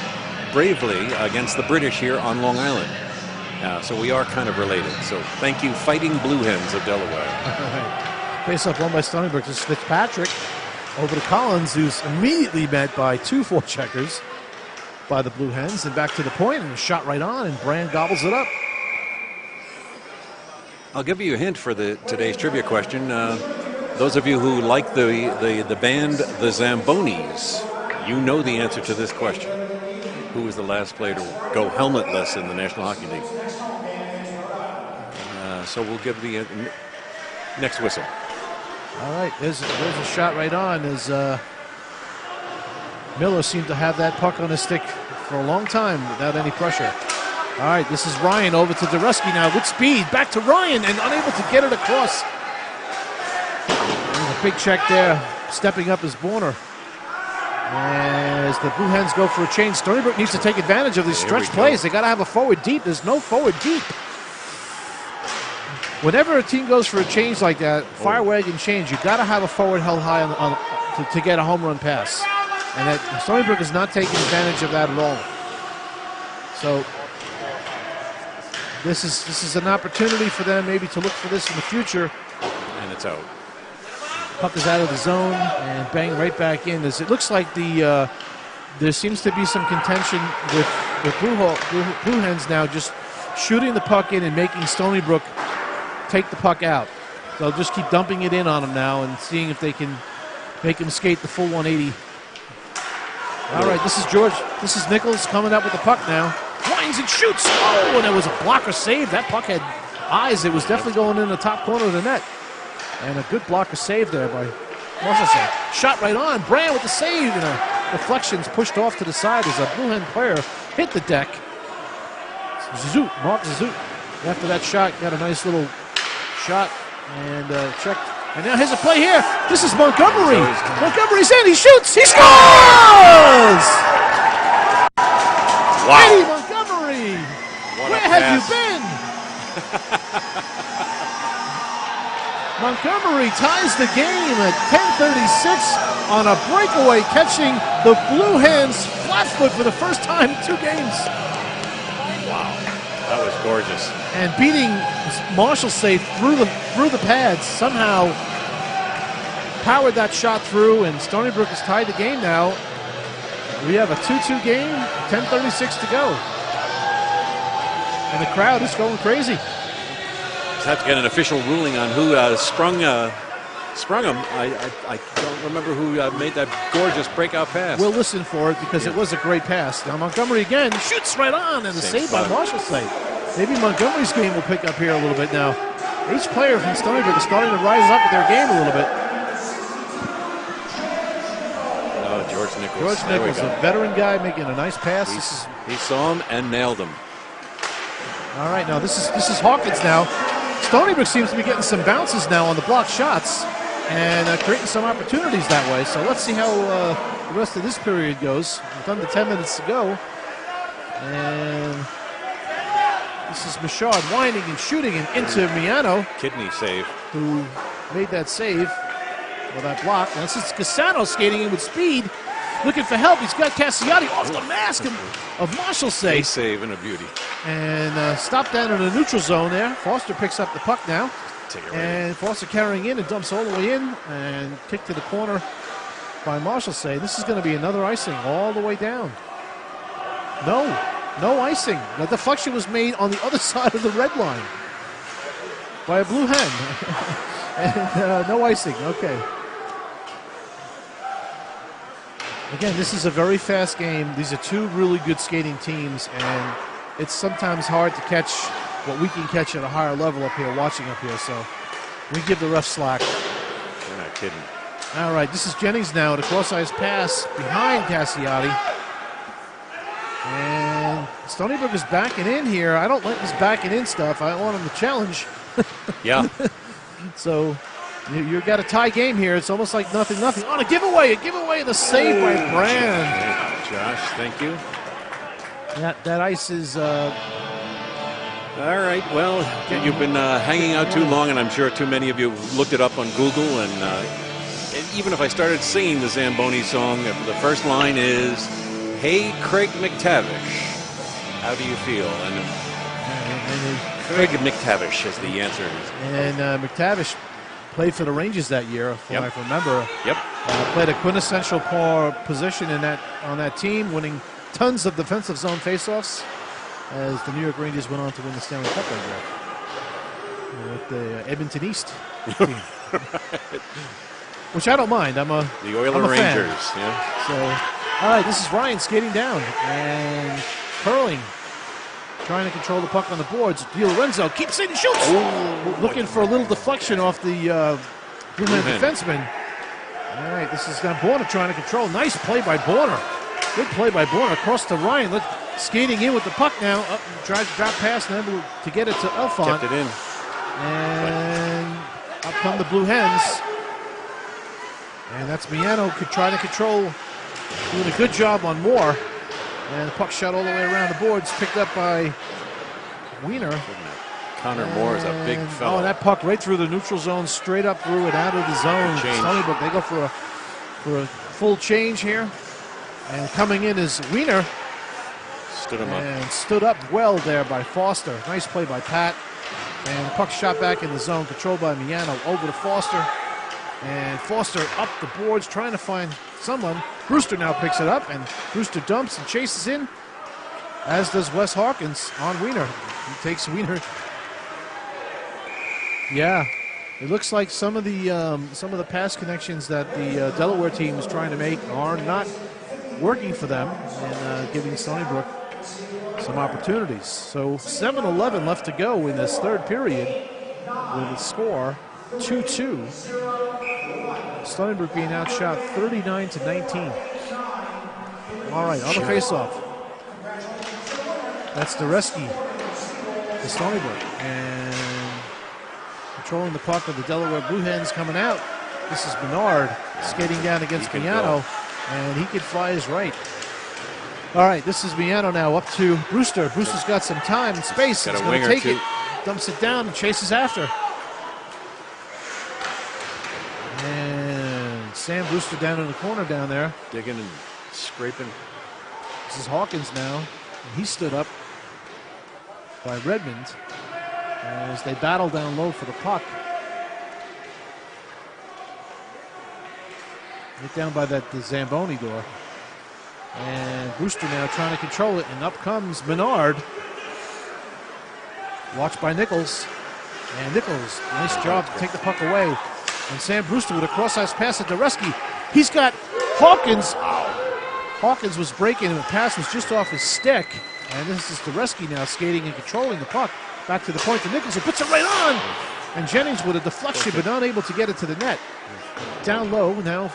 bravely against the British here on Long Island. So we are kind of related. So thank you, Fighting Blue Hens of Delaware. Face off won by Stony Brook. This is Fitzpatrick over to Collins, who's immediately met by 2 forecheckers by the Blue Hens, and back to the point, and a shot right on, and Brand gobbles it up. I'll give you a hint for today's trivia question. Those of you who like the band the Zambonis, you know the answer to this question. Who was the last player to go helmetless in the National Hockey League? So we'll give the next whistle. All right, there's a shot right on as Miller seemed to have that puck on his stick for a long time without any pressure. All right, this is Ryan over to Dereski now with speed. Back to Ryan and unable to get it across. And a big check there, stepping up is Borner. As the Blue Hens go for a change, Stony Brook needs to take advantage of these stretch plays. They got to have a forward deep. There's no forward deep. Whenever a team goes for a change like that, fire wagon change, you got to have a forward held high to get a home run pass. And that Stony Brook is not taking advantage of that at all. So this is an opportunity for them maybe to look for this in the future. And it's out. Puck is out of the zone and bang right back in. As it looks like there seems to be some contention with Blue Hens now just shooting the puck in and making Stony Brook take the puck out. They'll just keep dumping it in on him now and seeing if they can make him skate the full 180. All right, this is George. This is Nichols coming up with the puck now. Winds and shoots. Oh, and it was a blocker save. That puck had eyes. It was definitely going in the top corner of the net. And a good blocker save there by Marshallson. Shot right on. Brand with the save. And a deflection's pushed off to the side as a Blue Hen player hit the deck. Zoot, Mark Zoot. After that shot, got a nice little shot and checked. And now here's a play here. This is Montgomery. Montgomery's in. He shoots. He scores! Wow. Eddie Montgomery. Where have you been? Montgomery ties the game at 10:36 on a breakaway, catching the Blue Hens flat foot for the first time in 2 games. Wow, that was gorgeous. And beating Marshall safe through the pads, somehow powered that shot through, and Stony Brook has tied the game now. We have a 2-2 game, 10:36 to go. And the crowd is going crazy. Have to get an official ruling on who sprung him. I don't remember who made that gorgeous breakout pass. We'll listen for it because it was a great pass. Now Montgomery again shoots right on, and the save by Marshall save. Maybe Montgomery's game will pick up here a little bit now. Each player from Stony Brook is starting to rise up with their game a little bit. Oh, George Nichols. George Nichols, a veteran guy making a nice pass. He saw him and nailed him. All right, now this is Hawkins now. Stony Brook seems to be getting some bounces now on the blocked shots and creating some opportunities that way. So let's see how the rest of this period goes. With under 10 minutes to go. And this is Michaud winding and shooting and into Miano. Kidney save. Who made that save with that block. Now this is Cassano skating in with speed. Looking for help. He's got Cassiati off the mask of Marshall save. A save and a beauty. And stopped down in the neutral zone there. Foster picks up the puck now. And Foster carrying in and dumps all the way in and kicked to the corner by Marshall save. This is going to be another icing all the way down. No icing. The deflection was made on the other side of the red line. by a blue hen. And no icing. Okay. Again, this is a very fast game. These are two really good skating teams, and it's sometimes hard to catch what we can catch at a higher level up here, watching up here. So we give the ref slack. You're not kidding. All right, this is Jennings now. The cross-ice pass behind Cassiati. And Stony Brook is backing in here. I don't like this backing in stuff. I want him to challenge. Yeah. So you've got a tie game here. It's almost like nothing. On a giveaway, the save by Brand. Josh, thank you. That ice is... All right, well, you've been hanging out too long, and I'm sure too many of you looked it up on Google. And even if I started singing the Zamboni song, the first line is, "Hey, Craig McTavish, how do you feel?" And Craig McTavish is the answer. And McTavish played for the Rangers that year, from what I remember. Yep. Played a quintessential position on that team, winning tons of defensive zone faceoffs, as the New York Rangers went on to win the Stanley Cup that year with the Edmonton East team. Which I don't mind. I'm a Oilers Rangers. Fan. Yeah. So, all right, this is Ryan skating down and curling, trying to control the puck on the boards. Di Lorenzo keeps in, shoots, looking for a little deflection off the blue man defenseman. All right, this is Borna trying to control. Nice play by Borna. Good play by Borna across to Ryan. Skating in with the puck now. Up, drop pass, and able to get it to Elfont. Kept it in. And up come the Blue Hens. And that's Miano trying to control, doing a good job on Moore. And the puck shot all the way around the boards, picked up by Wiener. Connor Moore is a big fellow. Oh, and that puck right through the neutral zone, straight up through and out of the zone. Stony Brook, they go for a full change here. And coming in is Wiener. Stood him up. And stood up well there by Foster. Nice play by Pat. And the puck shot back in the zone, controlled by Miano, over to Foster. And Foster up the boards, trying to find someone. Brewster now picks it up, and Brewster dumps and chases in, as does Wes Hawkins on Wiener. He takes Wiener. Yeah, it looks like some of the pass connections that the Delaware team is trying to make are not working for them, and giving Stony Brook some opportunities. So 7:11 left to go in this third period, with the score 2-2. Stony Brook being outshot 39-19. All right, on the faceoff. That's Dereski to Stony Brook. And controlling the puck of the Delaware Blue Hens coming out. This is Bernard skating down against Miano. And he can fly his right. All right, this is Miano now up to Brewster. Brewster's got some time and space. He's going to take it. Dumps it down and chases after. And Sam Brewster down in the corner down there. Digging and scraping. This is Hawkins now. And he stood up by Redmond as they battle down low for the puck. Get down by the Zamboni door. And Brewster now trying to control it. And up comes Menard. Watched by Nichols. And Nichols, nice job to take the puck away. And Sam Brewster with a cross-ice pass at Dereski. He's got Hawkins. Hawkins was breaking and the pass was just off his stick. And this is Dereski now skating and controlling the puck. Back to the point to Nichols, who puts it right on. And Jennings with a deflection, but not able to get it to the net. Down low now.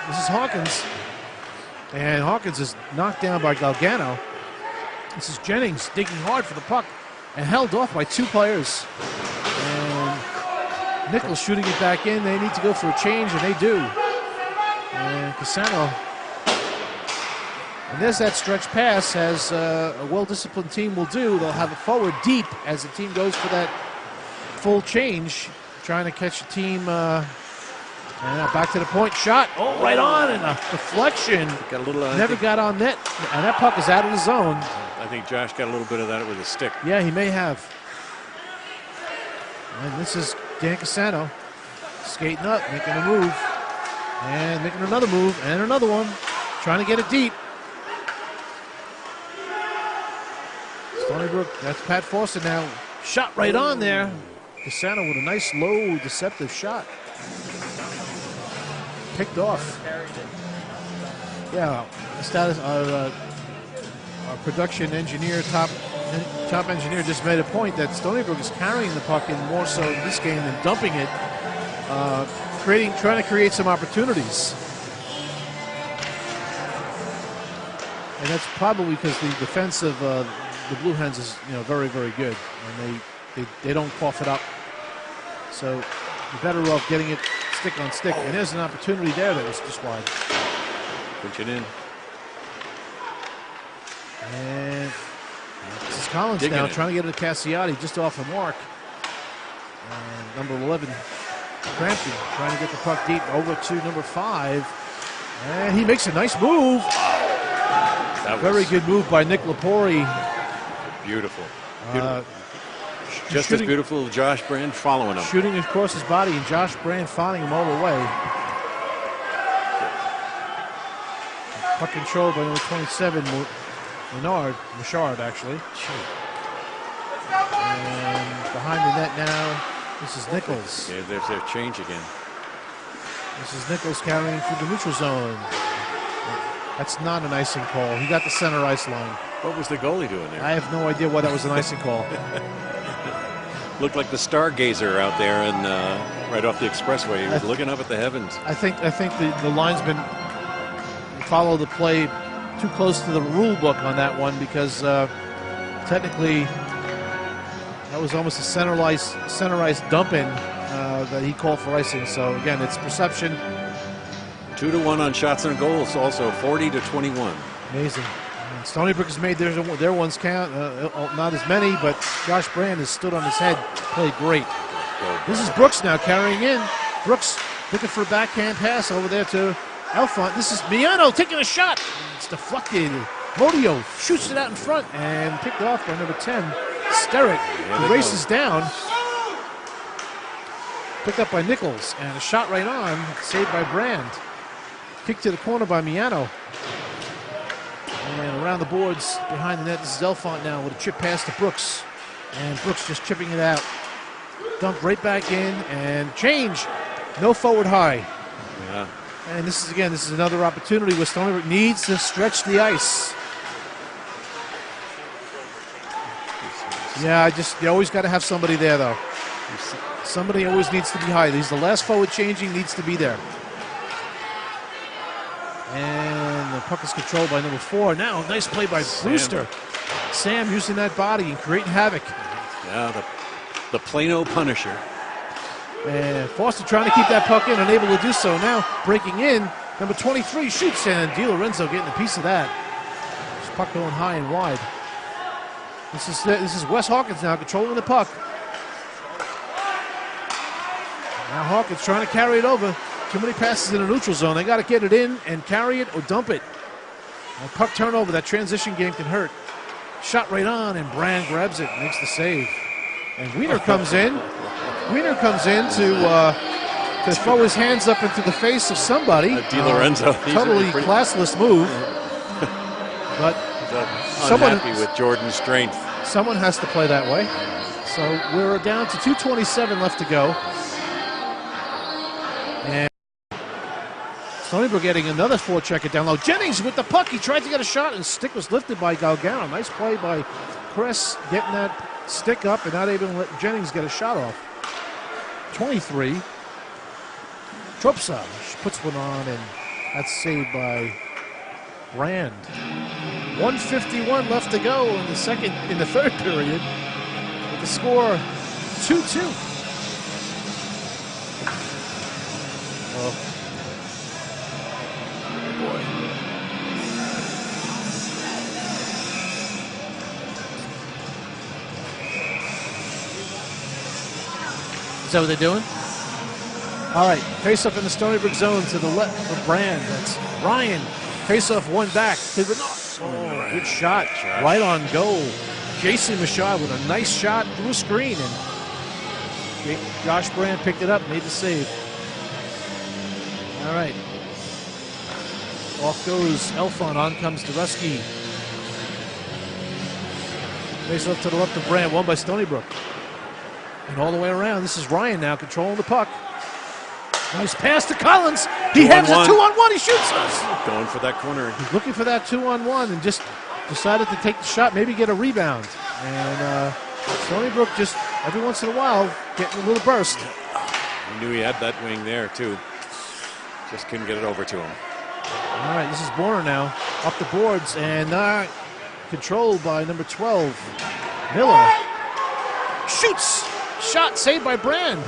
This is Hawkins. And Hawkins is knocked down by Galgano. This is Jennings digging hard for the puck and held off by two players. And Nichols shooting it back in. They need to go for a change, and they do. And Cassano. And there's that stretch pass, as a well-disciplined team will do. They'll have a forward deep as the team goes for that full change, trying to catch the team. And now back to the point, shot, right on, and a deflection. Got a little, never got on net, and that puck is out of the zone. I think Josh got a little bit of that with his stick. Yeah, he may have. And this is Dan Cassano skating up, making a move, and making another move, and another one, trying to get it deep. Stony Brook, that's Pat Foster now, shot right on there. Cassano with a nice low deceptive shot. Picked off. Yeah, the status, our production engineer, top engineer, just made a point that Stony Brook is carrying the puck in more so in this game than dumping it, trying to create some opportunities. And that's probably because the defense of the Blue Hens is, very, very good, and they don't cough it up. So you're better off getting it stick on stick. And there's an opportunity there that was just wide. Punch it in. And this is Collins Digging now it. trying to get it to Cassiotti just off a mark. And number 11, Crampton, trying to get the puck deep over to number 5. And he makes a nice move. That Very was good move by Nick Lepori. beautiful. Shooting- Just as beautiful as Josh Brand following him. Shooting across his body, and Josh Brand finding him all the way. Puck controlled by number 27, Mouchard, actually. And behind the net now, this is Nichols. Yeah, there's their change again. This is Nichols carrying through the neutral zone. That's not an icing call. He got the center ice line. What was the goalie doing there? I have no idea why that was an icing call. Looked like the stargazer out there and right off the expressway. He was looking up at the heavens. I think the linesman followed the play too close to the rule book on that one, because technically that was almost a center ice dump-in that he called for icing. So again, it's perception. 2-1 on shots and goals, also 40-21. Amazing. And Stony Brook has made their ones count. Not as many, but Josh Brand has stood on his head, played great. This is Brooks now carrying in. Brooks looking for a backhand pass over there to Alphonse. This is Miano taking a shot. It's deflected. Modio shoots it out in front and picked off by number 10, Sterritt, who races down. Picked up by Nichols, and a shot right on, saved by Brand. Kick to the corner by Miano. And around the boards behind the net, this is Elfont now with a chip pass to Brooks. And Brooks just chipping it out. Dumped right back in and change. No forward high. Yeah. And this is another opportunity where Stony Brook needs to stretch the ice. Yeah, you always got to have somebody there, though. Somebody always needs to be high. He's the last forward changing, needs to be there. And the puck is controlled by number 4. Now, nice play by Brewster. Sam using that body and creating havoc. Yeah, the Plano Punisher. And Foster trying to keep that puck in, unable to do so. Now breaking in, number 23 shoots, and Di Lorenzo getting a piece of that. This puck going high and wide. This is Wes Hawkins now controlling the puck. Now Hawkins trying to carry it over. Too many passes in the neutral zone. They got to get it in and carry it or dump it. And puck turnover, that transition game can hurt. Shot right on, and Brand grabs it and makes the save. And Wiener comes in. Wiener comes in to throw his hands up into the face of somebody. Di Lorenzo. Totally classless move. But unhappy with Jordan's strength. Someone has to play that way. So we're down to 2:27 left to go. And Stony Brook getting another forechecker down low. Jennings with the puck. He tried to get a shot, and stick was lifted by Galgano. Nice play by Chris, getting that stick up and not able to let Jennings get a shot off. 23. Tropsa puts one on, and that's saved by Brand. 1:51 left to go in the third period, with the score 2-2. Oh boy. Is that what they're doing? All right, face-off in the Stony Brook zone to the left for Brand. That's Ryan. Face-off one back to the north. Oh, good shot. Right on goal. Jason Machad with a nice shot through a screen. And Josh Brand picked it up, made the save. All right. Off goes Elfon. On comes Dureski. Face-off to the left of Brand. Won by Stony Brook. And all the way around, this is Ryan now controlling the puck. Nice pass to Collins. He has a 2-on-1. He shoots us. Going for that corner. He's looking for that 2-on-1 and just decided to take the shot, maybe get a rebound. And Stony Brook just every once in a while getting a little burst. He knew he had that wing there too. Just couldn't get it over to him. All right, this is Borner now up the boards and controlled by number 12, Miller. Shoots. Shot saved by Brand.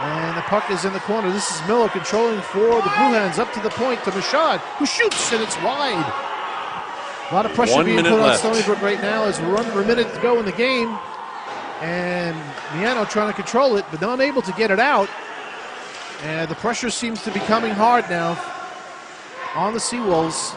And the puck is in the corner. This is Miller controlling for the Blue Hens up to the point to Mashad, who shoots, and it's wide. A lot of pressure being put on Stony Brook right now as we're under a minute to go in the game. And Miano trying to control it, but unable to get it out. And the pressure seems to be coming hard now on the Seawolves.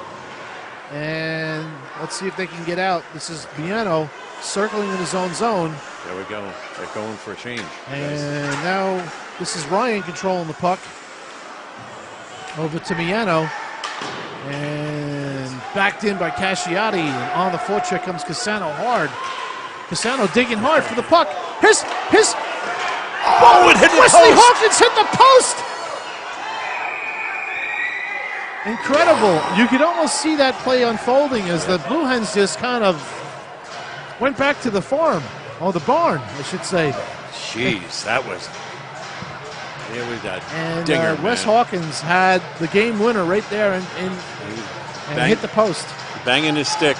And let's see if they can get out. This is Miano circling in his own zone. There we go. They're going for a change. And now this is Ryan controlling the puck. Over to Miano. And backed in by Casciati. And on the forecheck comes Cassano hard. Cassano digging hard for the puck. Oh, it hit the Wesley post. Hawkins hit the post. Incredible. You could almost see that play unfolding as the Blue Hens just kind of went back to the farm. Oh, the barn, I should say. Jeez, that was... It was that and dinger, Wes Hawkins had the game winner right there and hit the post. Banging his stick.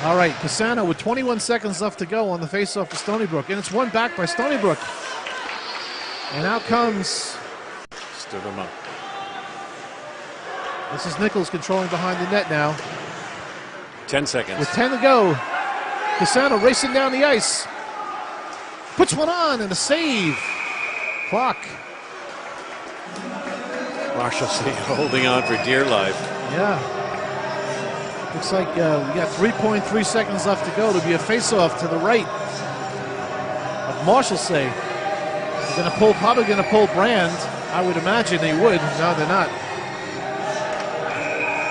All right, Cassano with 21 seconds left to go on the faceoff to Stony Brook, and it's won back by Stony Brook. And out comes... Stood him up. This is Nichols controlling behind the net now. 10 seconds. With 10 to go, Cassano racing down the ice. Puts one on and a save. Clock. Marshalsea holding on for dear life. Yeah. Looks like we got 3.3 seconds left to go to be a face-off to the right of Marshalsea. They're probably going to pull Brand. I would imagine they would. No, they're not.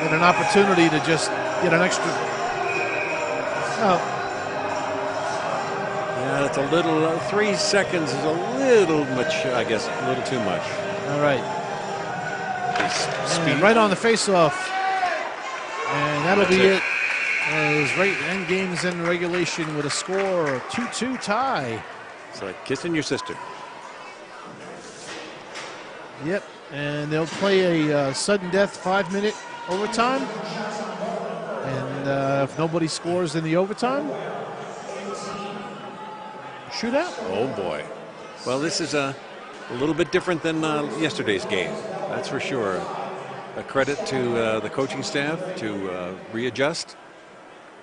Get an opportunity to just get an extra. Oh. Yeah, it's a little. 3 seconds is a little much. I guess a little too much. All right. Speed. Right on the face-off. And that'll be it. As right end games in regulation with a score of 2-2 tie. It's like kissing your sister. Yep. And they'll play a sudden death 5-minute overtime. And if nobody scores in the overtime, shootout. Oh boy. Well, this is a little bit different than yesterday's game. That's for sure. A credit to the coaching staff to readjust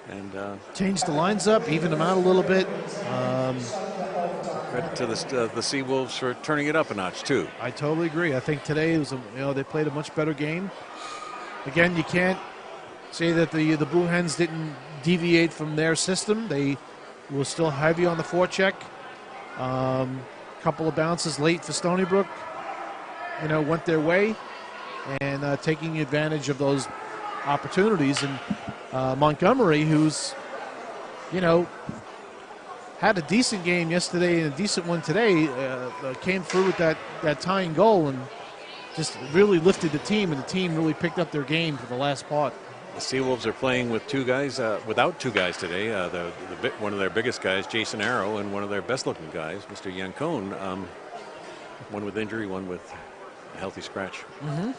and change the lines up, even them out a little bit. Credit to the Seawolves for turning it up a notch too. I totally agree. I think today was they played a much better game. Again, you can't say that the Blue Hens didn't deviate from their system. They were still heavy on the forecheck. Couple of bounces late for Stony Brook, went their way. And taking advantage of those opportunities. And Montgomery, who's, had a decent game yesterday and a decent one today, came through with that tying goal and just really lifted the team, and the team really picked up their game for the last part. The Seawolves are playing with without two guys today. One of their biggest guys, Jason Arrow, and one of their best-looking guys, Mr. Yancone. One with injury, one with a healthy scratch. Mm-hmm.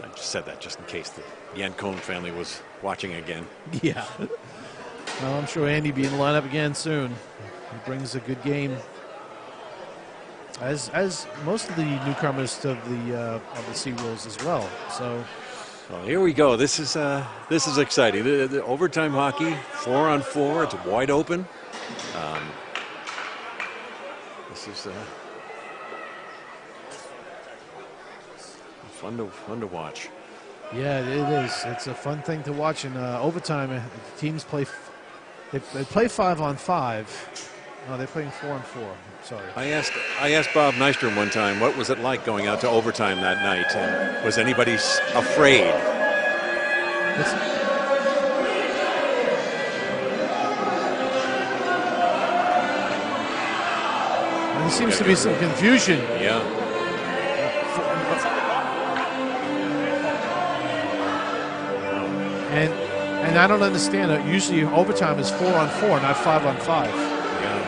I just said that just in case the Yancone family was watching again. Yeah. Well, I'm sure Andy be in the lineup again soon. He brings a good game, as most of the newcomers to the Seawolves as well. So. Well, here we go. This is exciting. The overtime hockey, 4-on-4. It's wide open. This is fun to watch. Yeah, it is. It's a fun thing to watch. In overtime, the teams play. They play 5-on-5. No, they're playing 4-on-4. Sorry. I asked Bob Nystrom one time what was it like going out to overtime that night, and was anybody afraid? And there seems to be some confusion. Yeah. And I don't understand it. Usually overtime is 4-on-4, not 5-on-5. Yeah.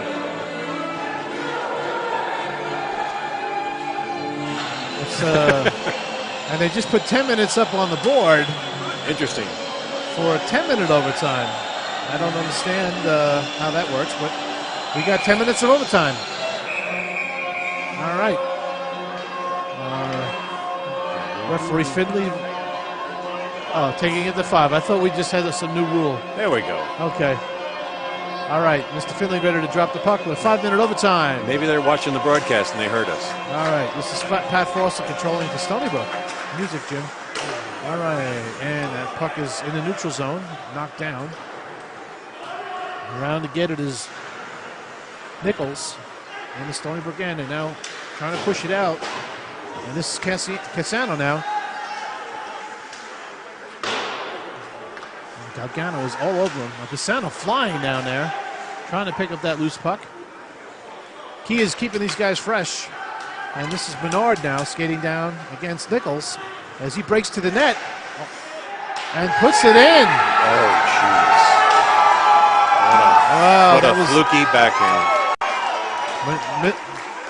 It's, and they just put 10 minutes up on the board. Interesting. For a 10-minute overtime. I don't understand how that works, but we got 10 minutes of overtime. All right. Referee Finley. Oh, taking it to 5. I thought we just had some new rule. There we go. Okay. All right. Mr. Finley ready to drop the puck with a 5-minute overtime. Maybe they're watching the broadcast and they heard us. All right. This is Pat Foster controlling for Stony Brook. Music, Jim. All right. And that puck is in the neutral zone. Knocked down. Around to get it is Nichols and the Stony Brook end. And now trying to push it out. And this is Casano now. Galgano is all over him. Casano flying down there, trying to pick up that loose puck. Key is keeping these guys fresh. And this is Bernard now skating down against Nichols as he breaks to the net and puts it in. Oh, jeez. What a fluky backhand.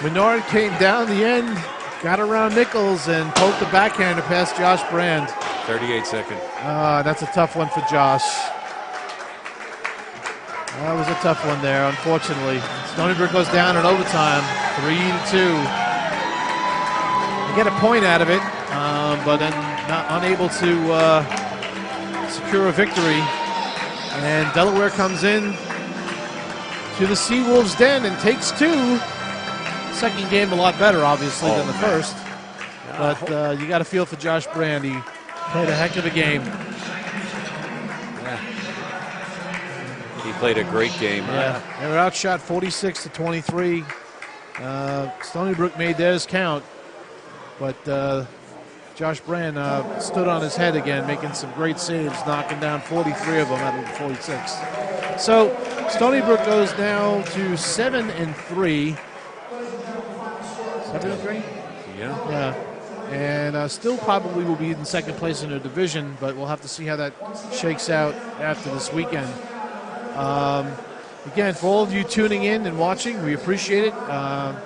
Bernard came down the end, got around Nichols, and poked the backhander past Josh Brand. 38 seconds. That's a tough one for Josh. That was a tough one there, unfortunately. Stony Brook goes down in overtime, 3-2. They get a point out of it, but then unable to secure a victory. And Delaware comes in to the Seawolves den and takes 2. Second game a lot better, obviously, than the first. But you got to feel for Josh Brand. He played a heck of a game. Yeah. He played a great game. Yeah, they were outshot 46-23. Stony Brook made theirs count, but Josh Brand stood on his head again, making some great saves, knocking down 43 of them out of the 46. So Stony Brook goes now to 7-3. 7-3? Yeah. Yeah. And still probably will be in second place in their division, but we'll have to see how that shakes out after this weekend. Again, for all of you tuning in and watching, we appreciate it. And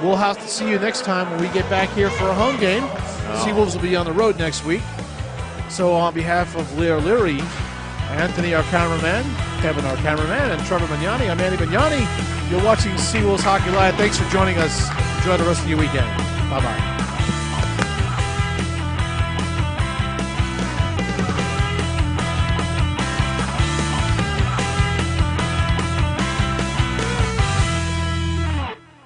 we'll have to see you next time when we get back here for a home game. Seawolves will be on the road next week. So on behalf of Lear Leary, Anthony, our cameraman, Kevin, our cameraman, and Trevor Magnani, I'm Manny Magnani. You're watching Seawolves Hockey Live. Thanks for joining us. Enjoy the rest of your weekend. Bye-bye.